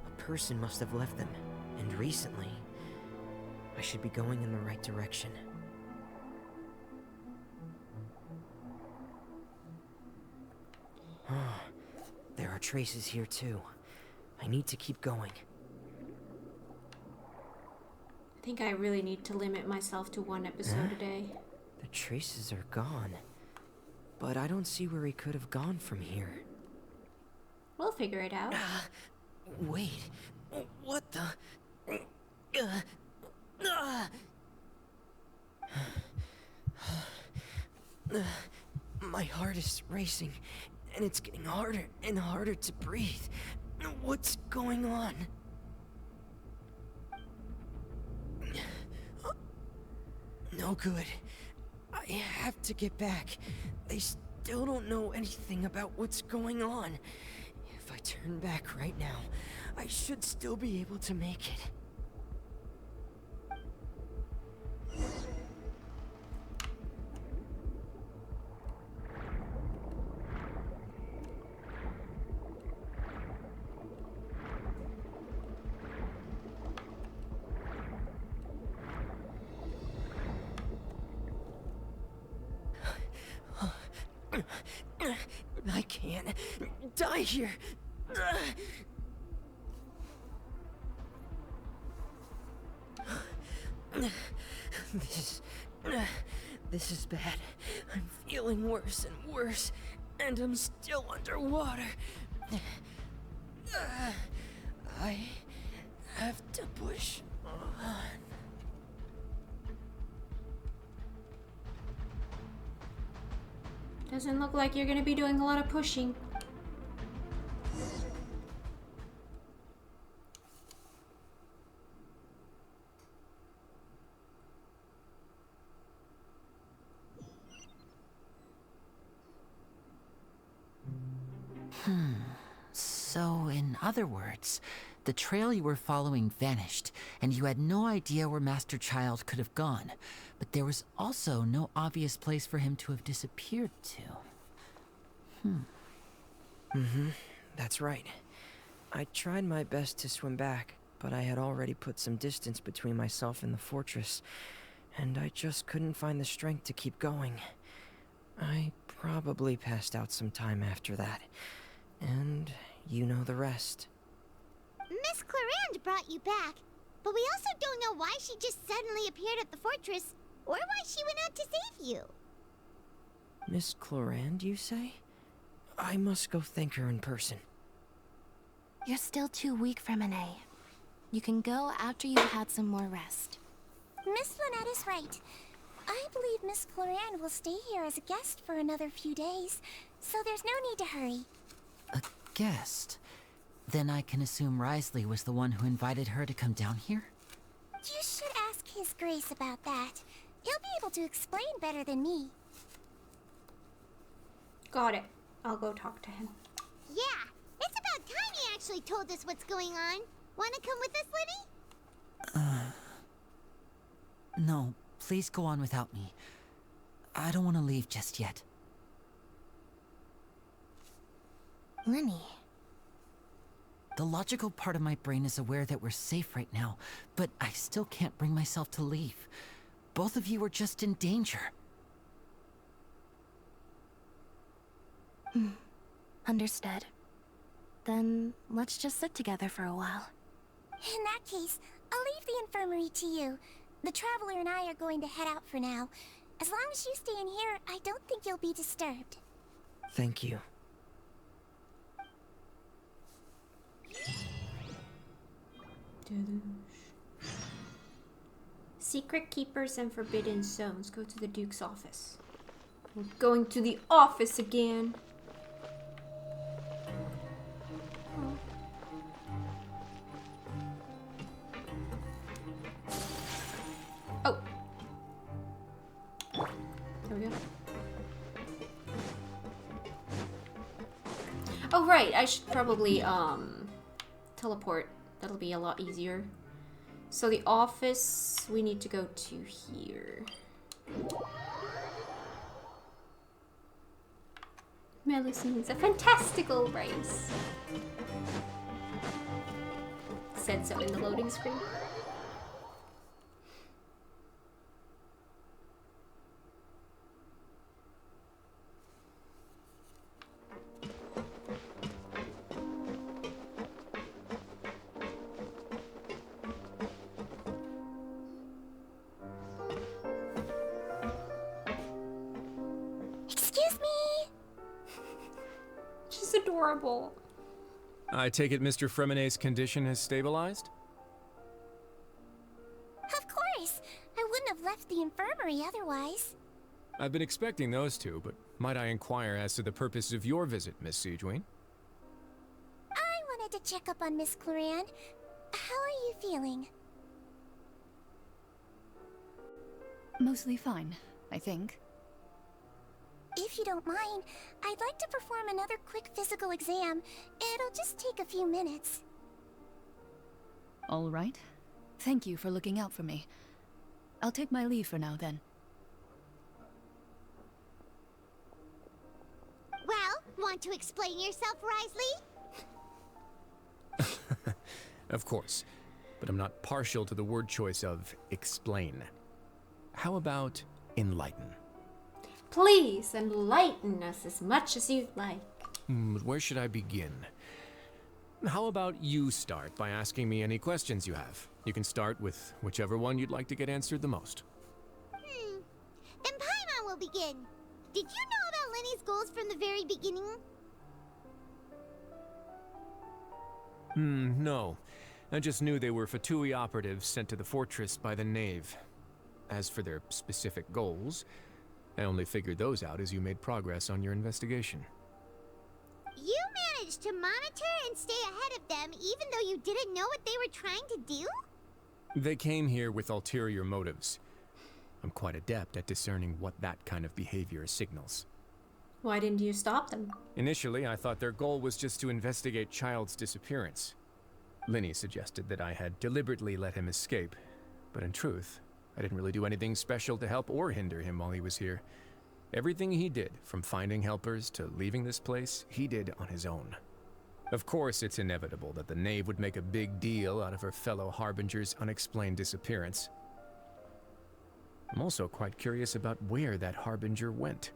A person must have left them, and recently. I should be going in the right direction. There are traces here too. I need to keep going. I think I really need to limit myself to one episode a day. The traces are gone. But I don't see where he could have gone from here. We'll figure it out. Wait. What the? My heart is racing, and it's getting harder and harder to breathe. What's going on? No good. I have to get back. They still don't know anything about what's going on. If I turn back right now, I should still be able to make it. I can't die here. This is bad. I'm feeling worse and worse, and I'm still underwater. I have to push on. Doesn't look like you're gonna be doing a lot of pushing. So, in other words, the trail you were following vanished, and you had no idea where Master Child could have gone. But there was also no obvious place for him to have disappeared to. That's right. I tried my best to swim back, but I had already put some distance between myself and the fortress, and I just couldn't find the strength to keep going. I probably passed out some time after that, and you know the rest. Miss Clarande brought you back, but we also don't know why she just suddenly appeared at the fortress, or why she went out to save you. Miss Clarande, you say? I must go thank her in person. You're still too weak, Fremine. You can go after you've had some more rest. Miss Lynette is right. I believe Miss Clarande will stay here as a guest for another few days, so there's no need to hurry. A guest? Then I can assume Risley was the one who invited her to come down here? You should ask His Grace about that. He'll be able to explain better than me. Got it. I'll go talk to him. Yeah, it's about time he actually told us what's going on. Wanna come with us, Liddy? No, please go on without me. I don't want to leave just yet. Lenny. The logical part of my brain is aware that we're safe right now, but I still can't bring myself to leave. Both of you are just in danger. Understood. Then let's just sit together for a while. In that case, I'll leave the infirmary to you. The Traveler and I are going to head out for now. As long as you stay in here, I don't think you'll be disturbed. Thank you. Secret Keepers and Forbidden Zones. Go to the Duke's office. We're going to the office again. Oh. There we go. Oh, right. I should probably, teleport. That'll be a lot easier. So the office, we need to go to here. Melusines, a fantastical race. Said so in the loading screen. Adorable. I take it Mr. Fremine's condition has stabilized? Of course! I wouldn't have left the infirmary otherwise. I've been expecting those two, but might I inquire as to the purpose of your visit, Miss Sigewinne? I wanted to check up on Miss Clarande. How are you feeling? Mostly fine, I think. If you don't mind, I'd like to perform another quick physical exam. It'll just take a few minutes. All right. Thank you for looking out for me. I'll take my leave for now, then. Well, want to explain yourself, Risley? Of course, but I'm not partial to the word choice of explain. How about enlighten? Please enlighten us as much as you'd like. But where should I begin? How about you start by asking me any questions you have? You can start with whichever one you'd like to get answered the most. begin. Did you know about Lenny's goals from the very beginning? No. I just knew they were Fatui operatives sent to the fortress by the Knave. As for their specific goals, I only figured those out as you made progress on your investigation. You managed to monitor and stay ahead of them even though you didn't know what they were trying to do? They came here with ulterior motives. I'm quite adept at discerning what that kind of behavior signals. Why didn't you stop them? Initially, I thought their goal was just to investigate Child's disappearance. Linny suggested that I had deliberately let him escape, but in truth, I didn't really do anything special to help or hinder him while he was here. Everything he did, from finding helpers to leaving this place, he did on his own. Of course, it's inevitable that the Knave would make a big deal out of her fellow Harbinger's unexplained disappearance. I'm also quite curious about where that Harbinger went,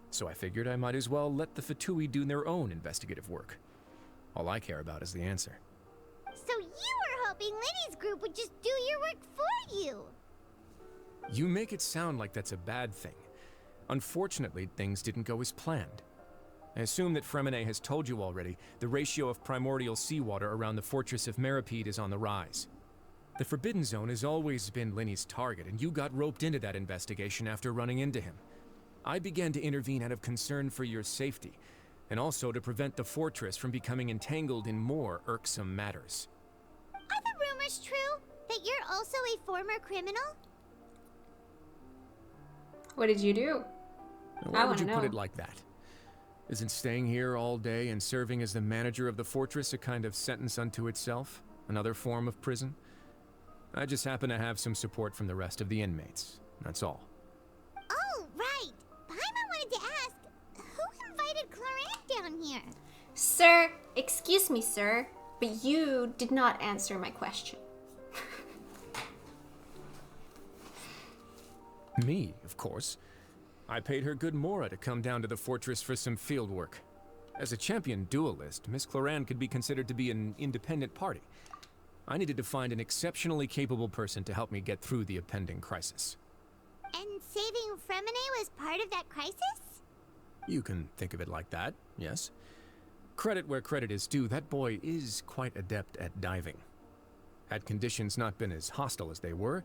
so I figured I might as well let the Fatui do their own investigative work. All I care about is the answer. So you were hoping Lenny's group would just do your work for you? You make it sound like that's a bad thing. Unfortunately, things didn't go as planned. I assume that Fremine has told you already the ratio of primordial seawater around the fortress of Meripede is on the rise. The Forbidden Zone has always been Linny's target, and you got roped into that investigation after running into him. I began to intervene out of concern for your safety, and also to prevent the fortress from becoming entangled in more irksome matters. Are the rumors true? That you're also a former criminal? What did you do? Why would you know. put it like that? Isn't staying here all day and serving as the manager of the fortress a kind of sentence unto itself? Another form of prison? I just happen to have some support from the rest of the inmates. That's all. Oh, right. Paimon wanted to ask, who invited Cloran down here? Sir, excuse me, sir, but you did not answer my question. Me, of course. I paid her good mora to come down to the fortress for some field work. As a champion duelist, Miss Cloran could be considered to be an independent party. I needed to find an exceptionally capable person to help me get through the impending crisis. And saving Fremine was part of that crisis? You can think of it like that, yes. Credit where credit is due, that boy is quite adept at diving. Had conditions not been as hostile as they were,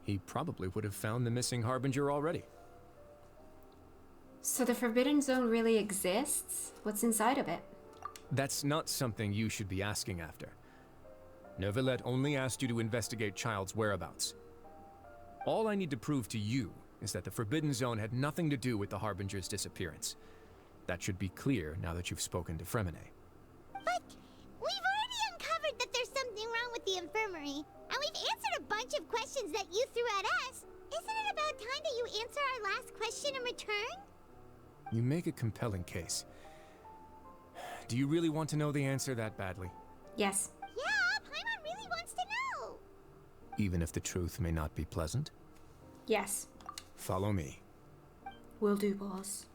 he probably would have found the missing Harbinger already. So the Forbidden Zone really exists? What's inside of it? That's not something you should be asking after. Neuvillette only asked you to investigate Child's whereabouts. All I need to prove to you is that the Forbidden Zone had nothing to do with the Harbinger's disappearance. That should be clear now that you've spoken to Fremine. But we've already uncovered that there's something wrong with the infirmary, and we've answered a bunch of questions that you threw at us. Isn't it about time that you answer our last question in return? You make a compelling case. Do you really want to know the answer that badly? Yes. Yeah, Paimon really wants to know. Even if the truth may not be pleasant? Yes. Follow me. Will do, boss.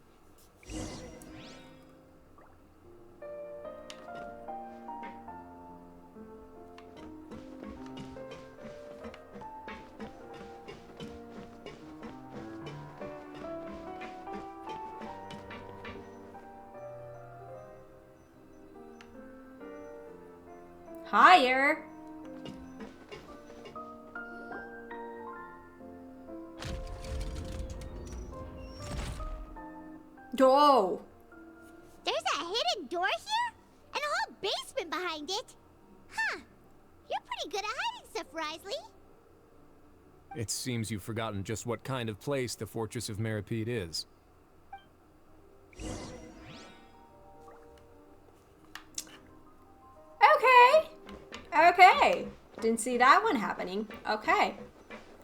Higher. Oh. There's a hidden door here? And a whole basement behind it? Huh. You're pretty good at hiding stuff, Risley. It seems you've forgotten just what kind of place the Fortress of Meripede is. Okay. Okay. Didn't see that one happening. Okay.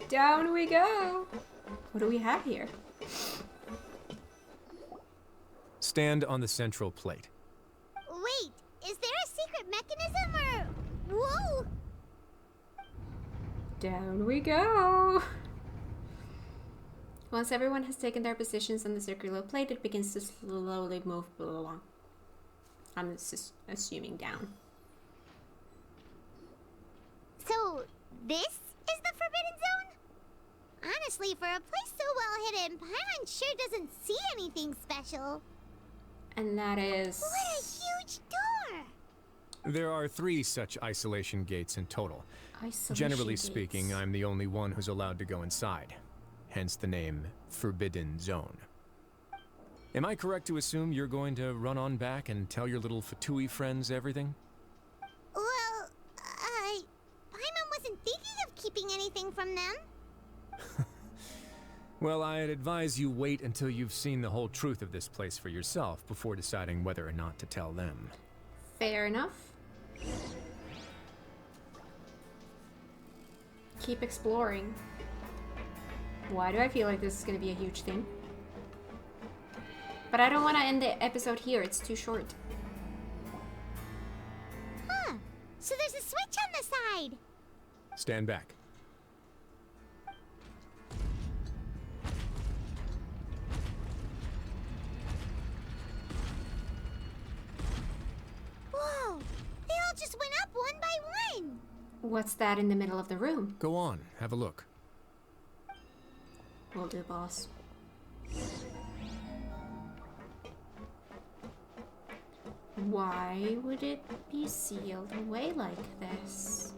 Down we go. What do we have here? Stand on the central plate. Wait, is there a secret mechanism or... Whoa! Down we go. Once everyone has taken their positions on the circular plate, it begins to slowly move along. I'm just assuming down. So, this is the Forbidden Zone? Honestly, for a place so well hidden, Paimon sure doesn't see anything special. And that is... What a huge door! There are 3 such isolation gates in total. Isolation Generally gates. speaking, I'm the only one who's allowed to go inside. Hence the name Forbidden Zone. Am I correct to assume you're going to run on back and tell your little Fatui friends everything? Well, Paimon wasn't thinking of keeping anything from them. Well, I'd advise you wait until you've seen the whole truth of this place for yourself before deciding whether or not to tell them. Fair enough. Keep exploring. Why do I feel like this is going to be a huge thing? But I don't want to end the episode here. It's too short. Huh. So there's a switch on the side. Stand back. Whoa. They all just went up one by one. What's that in the middle of the room? Go on, have a look. Will do, boss. Why would it be sealed away like this?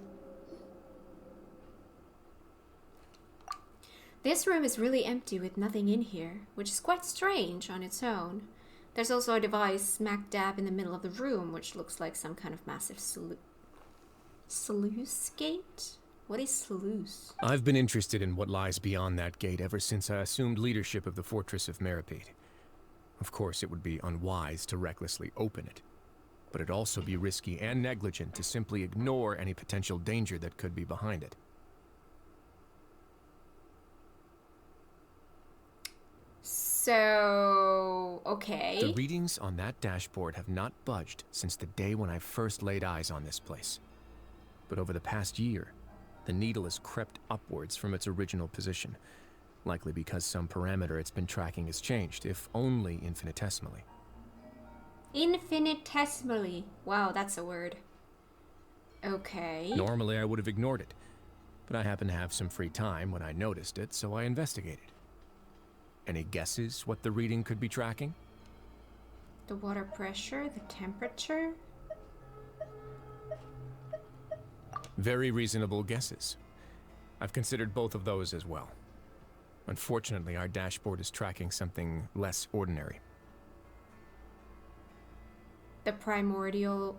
This room is really empty with nothing in here, which is quite strange on its own. There's also a device smack dab in the middle of the room, which looks like some kind of massive sluice gate? What is sluice? I've been interested in what lies beyond that gate ever since I assumed leadership of the Fortress of Meripede. Of course, it would be unwise to recklessly open it, but it'd also be risky and negligent to simply ignore any potential danger that could be behind it. So, okay. The readings on that dashboard have not budged since the day when I first laid eyes on this place. But over the past year, the needle has crept upwards from its original position, likely because some parameter it's been tracking has changed, if only infinitesimally. Infinitesimally. Wow, that's a word. Okay. Normally I would have ignored it, but I happened to have some free time when I noticed it, so I investigated. Any guesses what the reading could be tracking? The water pressure, the temperature. Very reasonable guesses. I've considered both of those as well. Unfortunately, our dashboard is tracking something less ordinary. The primordial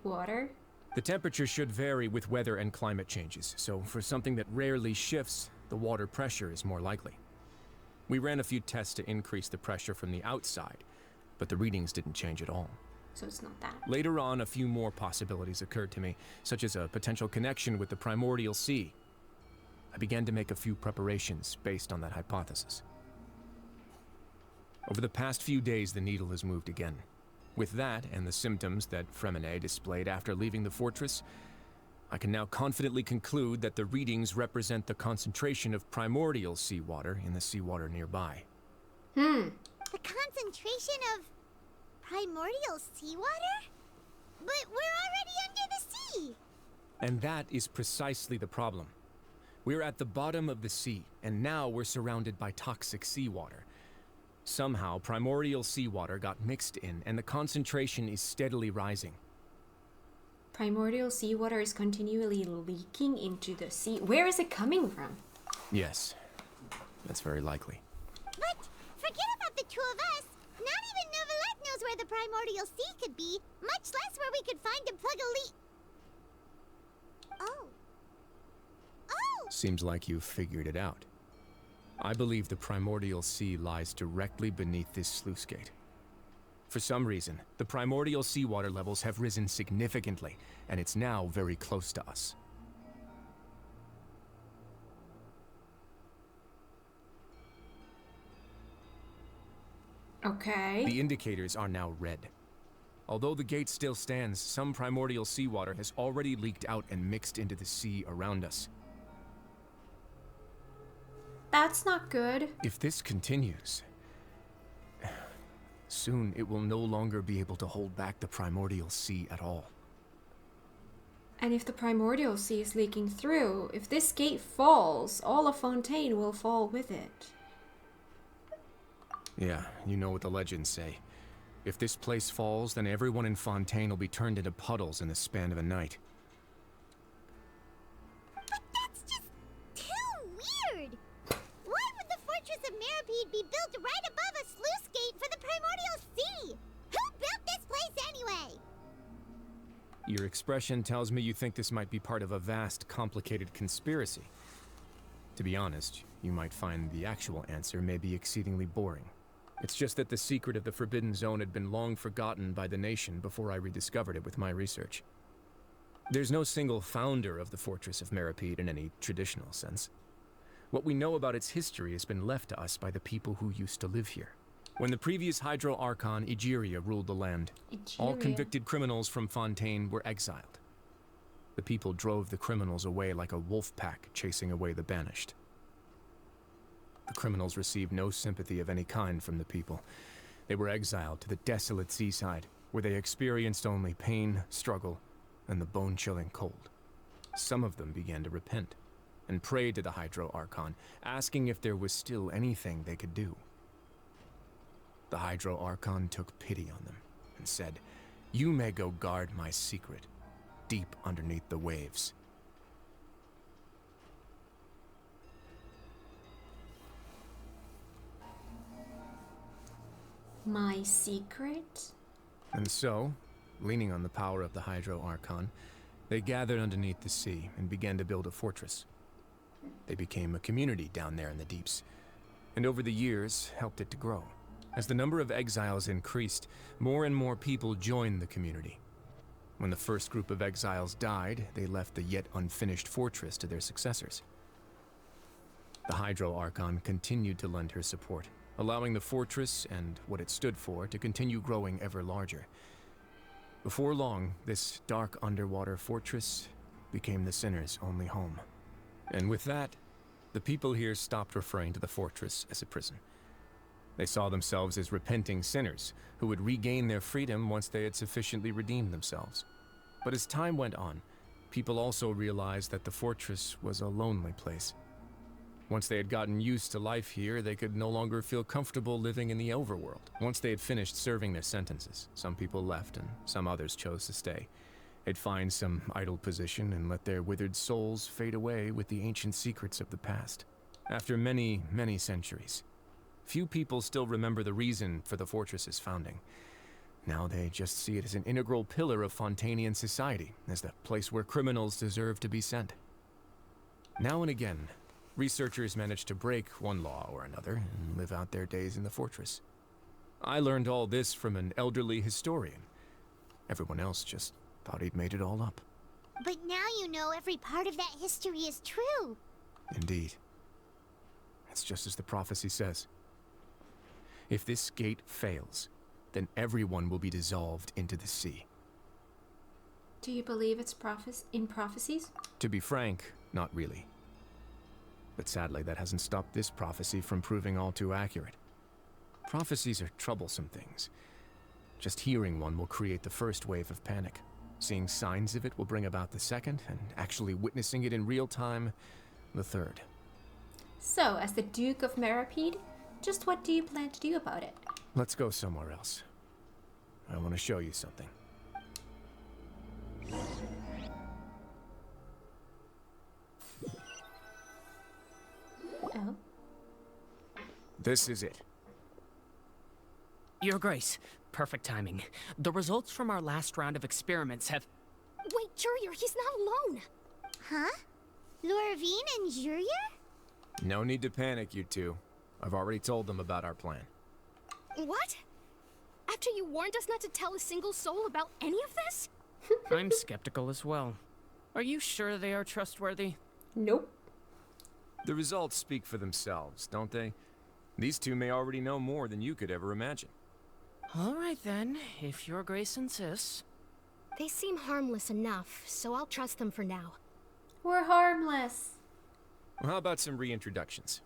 water. The temperature should vary with weather and climate changes, so for something that rarely shifts, the water pressure is more likely. We ran a few tests to increase the pressure from the outside, but the readings didn't change at all. So it's not that. Later on, a few more possibilities occurred to me, such as a potential connection with the primordial sea. I began to make a few preparations based on that hypothesis. Over the past few days, the needle has moved again. With that, and the symptoms that Fremine displayed after leaving the fortress, I can now confidently conclude that the readings represent the concentration of primordial seawater in the seawater nearby. The concentration of primordial seawater? But we're already under the sea! And that is precisely the problem. We're at the bottom of the sea, and now we're surrounded by toxic seawater. Somehow, primordial seawater got mixed in, and the concentration is steadily rising. Primordial seawater is continually leaking into the sea. Where is it coming from? Yes, that's very likely. But forget about the two of us. Not even Novelette knows where the primordial sea could be, much less where we could find and plug a leak. Oh. Seems like you've figured it out. I believe the primordial sea lies directly beneath this sluice gate. For some reason, the primordial seawater levels have risen significantly, and it's now very close to us. Okay. The indicators are now red. Although the gate still stands, some primordial seawater has already leaked out and mixed into the sea around us. That's not good. If this continues, soon it will no longer be able to hold back the primordial sea at all. And if the primordial sea is leaking through, if this gate falls, all of Fontaine will fall with it. Yeah, you know what the legends say. If this place falls, then everyone in Fontaine will be turned into puddles in the span of a night. But that's just too weird! Why would the Fortress of Meripede be built right above a sluice gate for the Primordial Sea? Who built this place anyway? Your expression tells me you think this might be part of a vast, complicated conspiracy. To be honest, you might find the actual answer may be exceedingly boring. It's just that the secret of the Forbidden Zone had been long forgotten by the nation before I rediscovered it with my research. There's no single founder of the Fortress of Meripede in any traditional sense. What we know about its history has been left to us by the people who used to live here. When the previous Hydro Archon, Egeria, ruled the land, all convicted criminals from Fontaine were exiled. The people drove the criminals away like a wolf pack chasing away the banished. The criminals received no sympathy of any kind from the people. They were exiled to the desolate seaside, where they experienced only pain, struggle, and the bone-chilling cold. Some of them began to repent, and prayed to the Hydro Archon, asking if there was still anything they could do. The Hydro Archon took pity on them, and said, "You may go guard my secret, deep underneath the waves." My secret? And so, leaning on the power of the Hydro Archon, they gathered underneath the sea and began to build a fortress. They became a community down there in the deeps, and over the years helped it to grow. As the number of exiles increased, more and more people joined the community. When the first group of exiles died, they left the yet unfinished fortress to their successors. The Hydro Archon continued to lend her support, allowing the fortress and what it stood for to continue growing ever larger. Before long, this dark underwater fortress became the sinner's only home. And with that, the people here stopped referring to the fortress as a prison. They saw themselves as repenting sinners who would regain their freedom once they had sufficiently redeemed themselves. But as time went on, people also realized that the fortress was a lonely place. Once they had gotten used to life here, they could no longer feel comfortable living in the overworld. Once they had finished serving their sentences, some people left and some others chose to stay. They'd find some idle position and let their withered souls fade away with the ancient secrets of the past. After many, many centuries, few people still remember the reason for the fortress's founding. Now they just see it as an integral pillar of Fontainian society, as the place where criminals deserve to be sent. Now and again, researchers manage to break one law or another and live out their days in the fortress. I learned all this from an elderly historian. Everyone else just thought he'd made it all up. But now you know every part of that history is true. Indeed. It's just as the prophecy says. If this gate fails, then everyone will be dissolved into the sea. Do you believe it's in prophecies? To be frank, not really. But sadly, that hasn't stopped this prophecy from proving all too accurate. Prophecies are troublesome things. Just hearing one will create the first wave of panic. Seeing signs of it will bring about the second, and actually witnessing it in real time, the third. So, as the Duke of Meripede, just what do you plan to do about it? Let's go somewhere else. I want to show you something. Oh? This is it. Your Grace, perfect timing. The results from our last round of experiments have... Wait, Jurier, he's not alone. Huh? Lorvine and Jurier? No need to panic, you two. I've already told them about our plan. What? After you warned us not to tell a single soul about any of this? I'm skeptical as well. Are you sure they are trustworthy? Nope. The results speak for themselves, don't they? These two may already know more than you could ever imagine. All right then, if Your Grace insists. They seem harmless enough, so I'll trust them for now. We're harmless. Well, how about some reintroductions?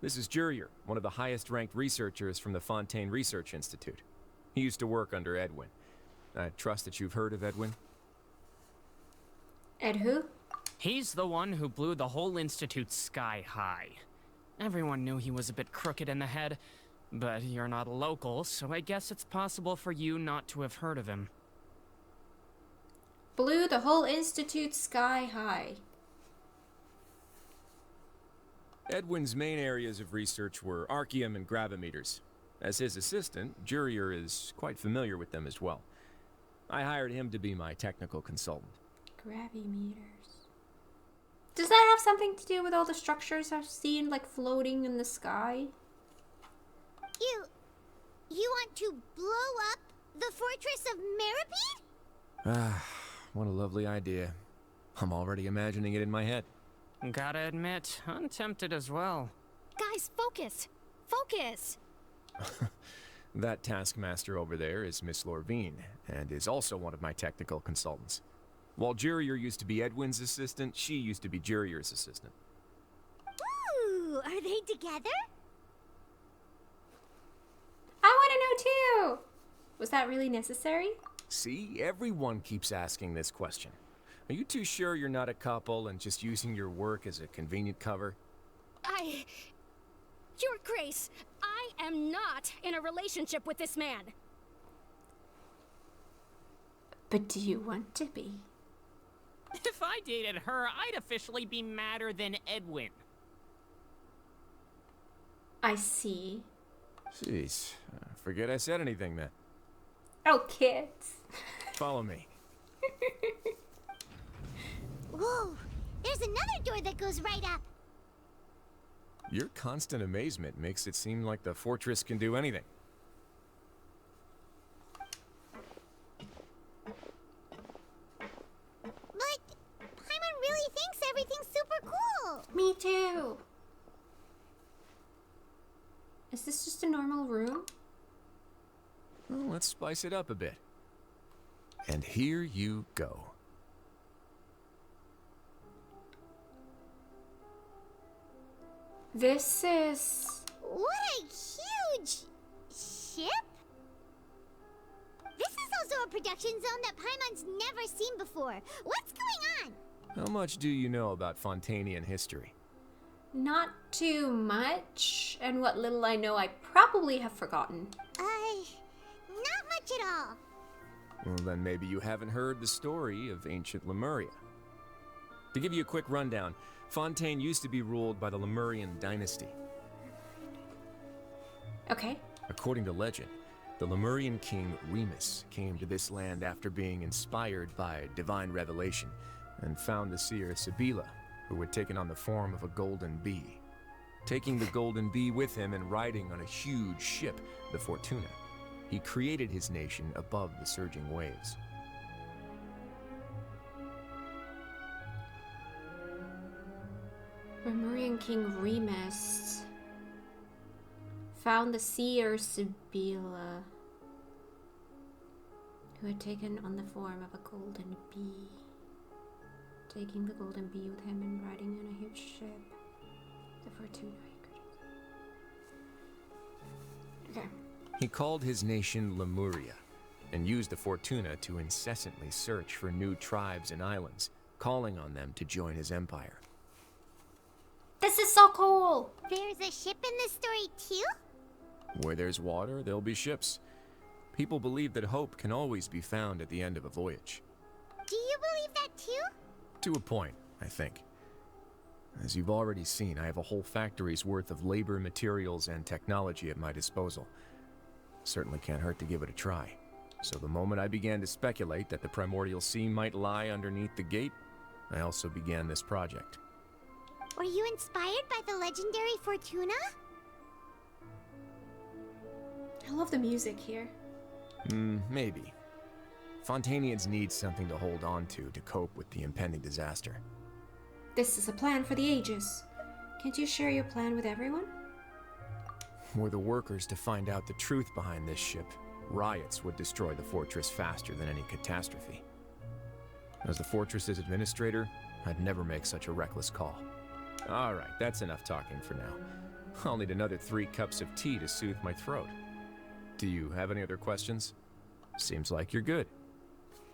This is Jurier, one of the highest-ranked researchers from the Fontaine Research Institute. He used to work under Edwin. I trust that you've heard of Edwin? Ed who? He's the one who blew the whole institute sky high. Everyone knew he was a bit crooked in the head, but you're not a local, so I guess it's possible for you not to have heard of him. Blew the whole institute sky high. Edwin's main areas of research were archaeum and gravimeters. As his assistant, Jurier is quite familiar with them as well. I hired him to be my technical consultant. Gravimeters. Does that have something to do with all the structures I've seen, like, floating in the sky? You want to blow up the fortress of Meripede? Ah, what a lovely idea. I'm already imagining it in my head. Gotta admit, I'm tempted as well. Guys, focus! Focus! That taskmaster over there is Miss Lorvine, and is also one of my technical consultants. While Jurier used to be Edwin's assistant, she used to be Jurier's assistant. Ooh, are they together? I want to know too! Was that really necessary? See, everyone keeps asking this question. Are you too sure you're not a couple and just using your work as a convenient cover? Your Grace, I am not in a relationship with this man. But do you want to be? If I dated her, I'd officially be madder than Edwin. I see. Jeez, forget I said anything then. Oh, kids. Follow me. Whoa, there's another door that goes right up. Your constant amazement makes it seem like the fortress can do anything. But Paimon really thinks everything's super cool. Me too. Is this just a normal room? Well, let's spice it up a bit. And here you go. This is... What a huge ship! This is also a production zone that Paimon's never seen before. What's going on? How much do you know about Fontanian history? not too much, and what little I know I probably have forgotten. Not much at all. Well, then maybe you haven't heard the story of ancient Lemuria. To give you a quick rundown, Fontaine used to be ruled by the Lemurian dynasty. Okay. According to legend, the Lemurian king Remus came to this land after being inspired by divine revelation and found the seer Sibila, who had taken on the form of a golden bee. Taking the golden bee with him and riding on a huge ship, the Fortuna, he created his nation above the surging waves. Lemurian King Remus found the seer Sibila, who had taken on the form of a golden bee. Taking the golden bee with him and riding on a huge ship, the Fortuna. Okay. He called his nation Lemuria, and used the Fortuna to incessantly search for new tribes and islands, calling on them to join his empire. This is so cool! There's a ship in this story too? Where there's water, there'll be ships. People believe that hope can always be found at the end of a voyage. Do you believe that too? To a point, I think. As you've already seen, I have a whole factory's worth of labor, materials, and technology at my disposal. Certainly can't hurt to give it a try. So the moment I began to speculate that the primordial sea might lie underneath the gate, I also began this project. Were you inspired by the legendary Fortuna? I love the music here. Maybe. Fontanians need something to hold on to cope with the impending disaster. This is a plan for the ages. Can't you share your plan with everyone? Were the workers to find out the truth behind this ship, riots would destroy the fortress faster than any catastrophe. As the fortress's administrator, I'd never make such a reckless call. Alright, that's enough talking for now. I'll need another 3 cups of tea to soothe my throat. Do you have any other questions? Seems like you're good.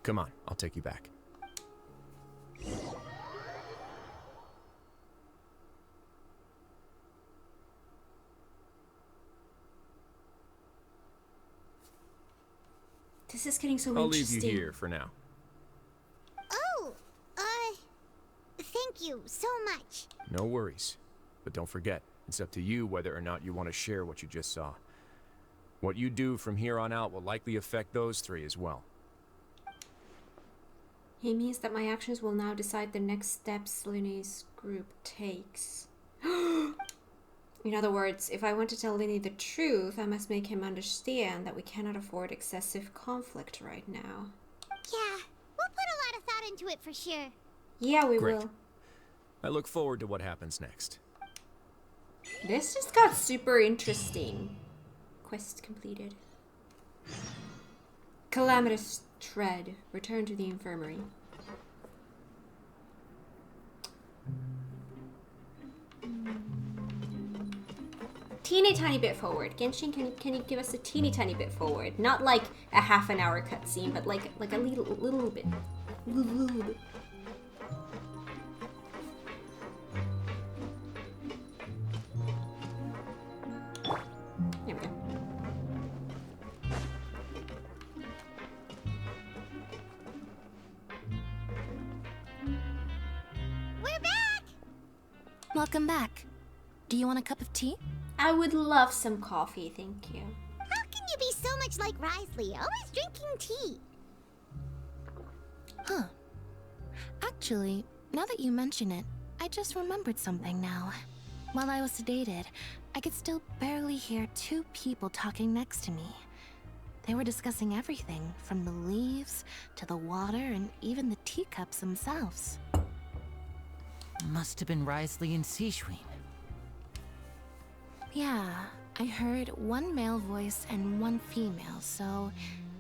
Come on, I'll take you back. This is getting so I'll interesting. leave you here for now. Oh, thank you so much. No worries. But don't forget, it's up to you whether or not you want to share what you just saw. What you do from here on out will likely affect those three as well. He means that my actions will now decide the next steps Linny's group takes. In other words, if I want to tell Linny the truth, I must make him understand that we cannot afford excessive conflict right now. Yeah, we'll put a lot of thought into it for sure. Yeah, we Great. will. I look forward to what happens next. This just got super interesting. Quest completed. Calamitous tread. Return to the infirmary. Teeny tiny bit forward. Genshin, can you give us a teeny tiny bit forward? Not like a half an hour cutscene, but like a little bit. Little bit. There we go. We're back! Welcome back. Do you want a cup of tea? I would love some coffee, thank you. How can you be so much like Risley, always drinking tea? Huh. Actually, now that you mention it, I just remembered something now. While I was sedated, I could still barely hear two people talking next to me. They were discussing everything, from the leaves to the water and even the teacups themselves. Must have been Risley and Sejuin. Yeah, I heard one male voice and one female, so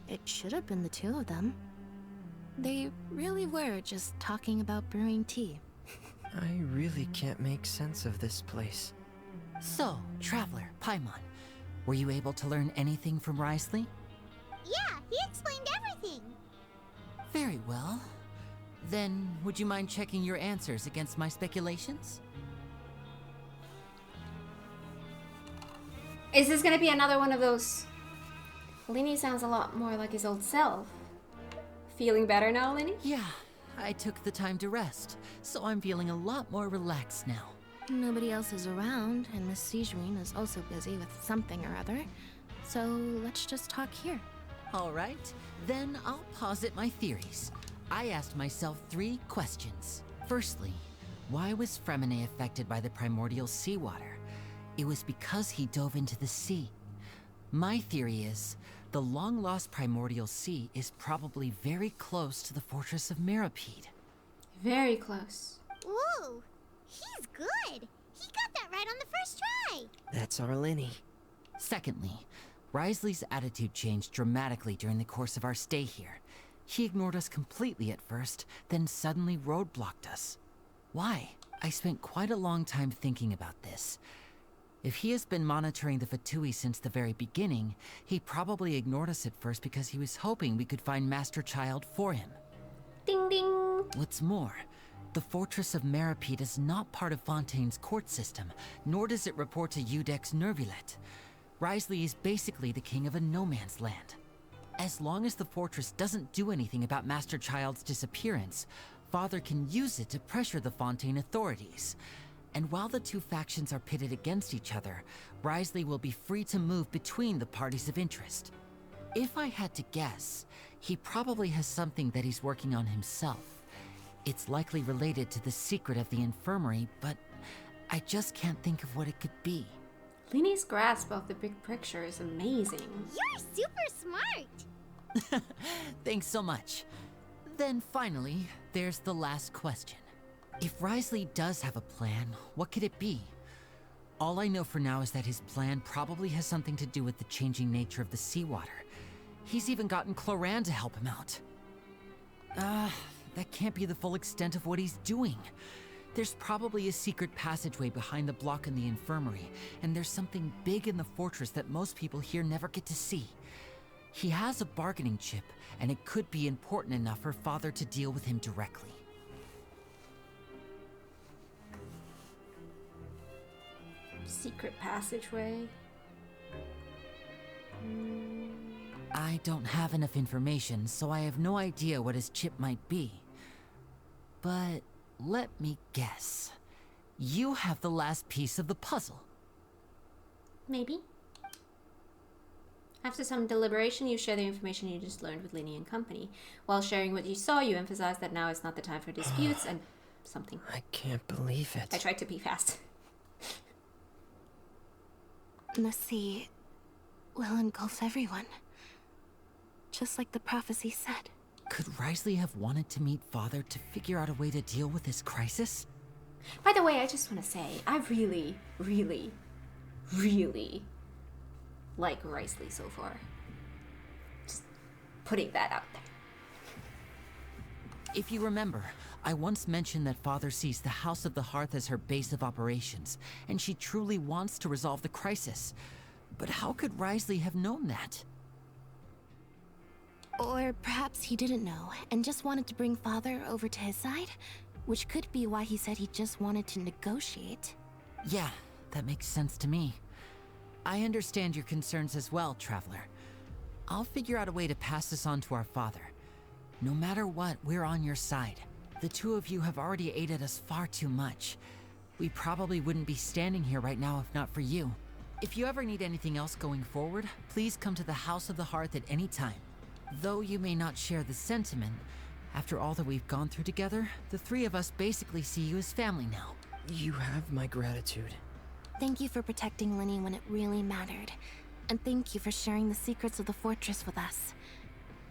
it should have been the two of them. They really were just talking about brewing tea. I really can't make sense of this place. So, Traveler, Paimon, were you able to learn anything from Risley? Yeah, he explained everything. Very well. Then, would you mind checking your answers against my speculations? Is this gonna be another one of those? Linny sounds a lot more like his old self. Feeling better now, Linny? Yeah, I took the time to rest, so I'm feeling a lot more relaxed now. Nobody else is around, and Miss Sejuin is also busy with something or other. So let's just talk here. All right, then I'll posit my theories. I asked myself 3 questions. Firstly, why was Fremine affected by the primordial seawater? It was because he dove into the sea. My theory is, the long-lost primordial sea is probably very close to the fortress of Meripede. Very close. Whoa, he's good. He got that right on the first try. That's our Linny. Secondly, Risley's attitude changed dramatically during the course of our stay here. He ignored us completely at first, then suddenly roadblocked us. Why? I spent quite a long time thinking about this. If he has been monitoring the Fatui since the very beginning, he probably ignored us at first because he was hoping we could find Master Child for him. Ding ding. What's more, the Fortress of Meripede is not part of Fontaine's court system, nor does it report to Udex Nervulet. Risley is basically the king of a no-man's land. As long as the fortress doesn't do anything about Master Child's disappearance, Father can use it to pressure the Fontaine authorities. And while the two factions are pitted against each other, Risley will be free to move between the parties of interest. If I had to guess, he probably has something that he's working on himself. It's likely related to the secret of the infirmary, but I just can't think of what it could be. Linny's grasp of the big picture is amazing. You're super smart. Thanks so much. Then finally, there's the last question. If Risley does have a plan, what could it be? All I know for now is that his plan probably has something to do with the changing nature of the seawater. He's even gotten Cloran to help him out. That can't be the full extent of what he's doing. There's probably a secret passageway behind the block in the infirmary, and there's something big in the fortress that most people here never get to see. He has a bargaining chip, and it could be important enough for Father to deal with him directly. Secret passageway. I don't have enough information, so I have no idea what his chip might be. But let me guess. You have the last piece of the puzzle. Maybe. After some deliberation, you share the information you just learned with Linny and company. While sharing what you saw, you emphasize that now is not the time for disputes and something. I can't believe it. I tried to be fast. The sea will engulf everyone. Just like the prophecy said. Could Risley have wanted to meet Father to figure out a way to deal with this crisis? By the way, I just want to say, I really, really, really like Risley so far. Just putting that out there. If you remember, I once mentioned that Father sees the House of the Hearth as her base of operations, and she truly wants to resolve the crisis. But how could Risley have known that? Or perhaps he didn't know and just wanted to bring Father over to his side, which could be why he said he just wanted to negotiate. Yeah, that makes sense to me. I understand your concerns as well, Traveler. I'll figure out a way to pass this on to our father. No matter what, we're on your side. The two of you have already aided us far too much. We probably wouldn't be standing here right now if not for you. If you ever need anything else going forward, please come to the House of the Hearth at any time. Though you may not share the sentiment, after all that we've gone through together, the three of us basically see you as family now. You have my gratitude. Thank you for protecting Linny when it really mattered. And thank you for sharing the secrets of the fortress with us.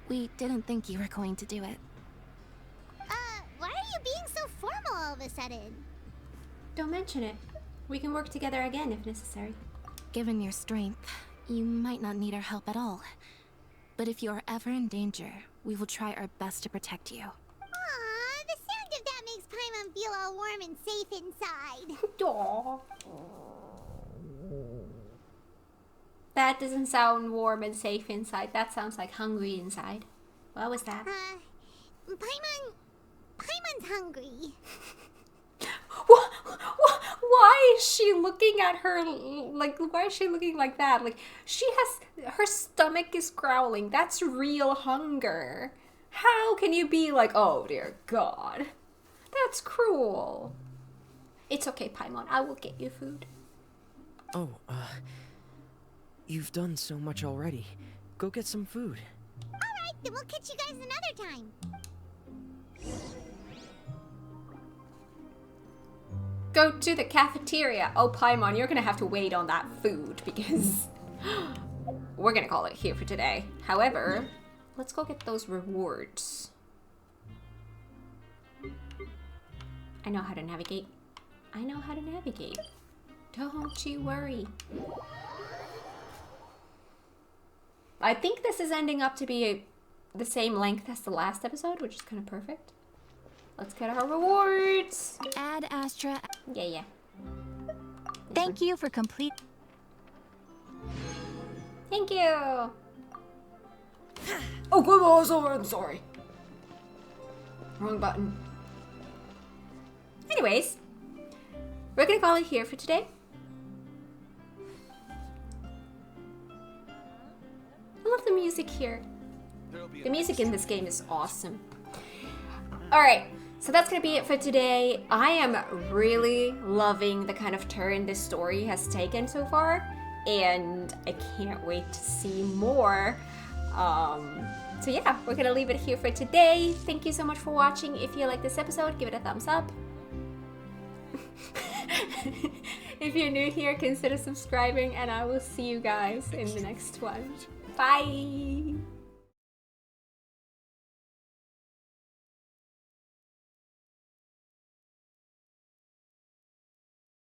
We didn't think you were going to do it. Why are you being so formal all of a sudden? Don't mention it. We can work together again if necessary. Given your strength, you might not need our help at all. But if you are ever in danger, we will try our best to protect you. Aww, the sound of that makes Paimon feel all warm and safe inside. Aww. That doesn't sound warm and safe inside. That sounds like hungry inside. What was that? Paimon's hungry. Why is she looking at her like? Why is she looking like that? Like her stomach is growling. That's real hunger. How can you be like, oh dear God, that's cruel. It's okay, Paimon. I will get you food. Oh, you've done so much already. Go get some food. Alright, then we'll catch you guys another time. Go to the cafeteria. Oh, Paimon, you're gonna have to wait on that food because we're gonna call it here for today. However, let's go get those rewards. I know how to navigate. I know how to navigate. Don't you worry. I think this is ending up to be the same length as the last episode, which is kind of perfect. Let's get our rewards. Ad Astra. Yeah. Thank you for complete. Thank you. Oh, good. I'm sorry. Wrong button. Anyways, we're gonna call it here for today. I love the music here. The music in this game is awesome. Alright, so that's gonna be it for today. I am really loving the kind of turn this story has taken so far, and I can't wait to see more. So yeah, we're gonna leave it here for today. Thank you so much for watching. If you like this episode, give it a thumbs up. If you're new here, consider subscribing, and I will see you guys in the next one. Bye!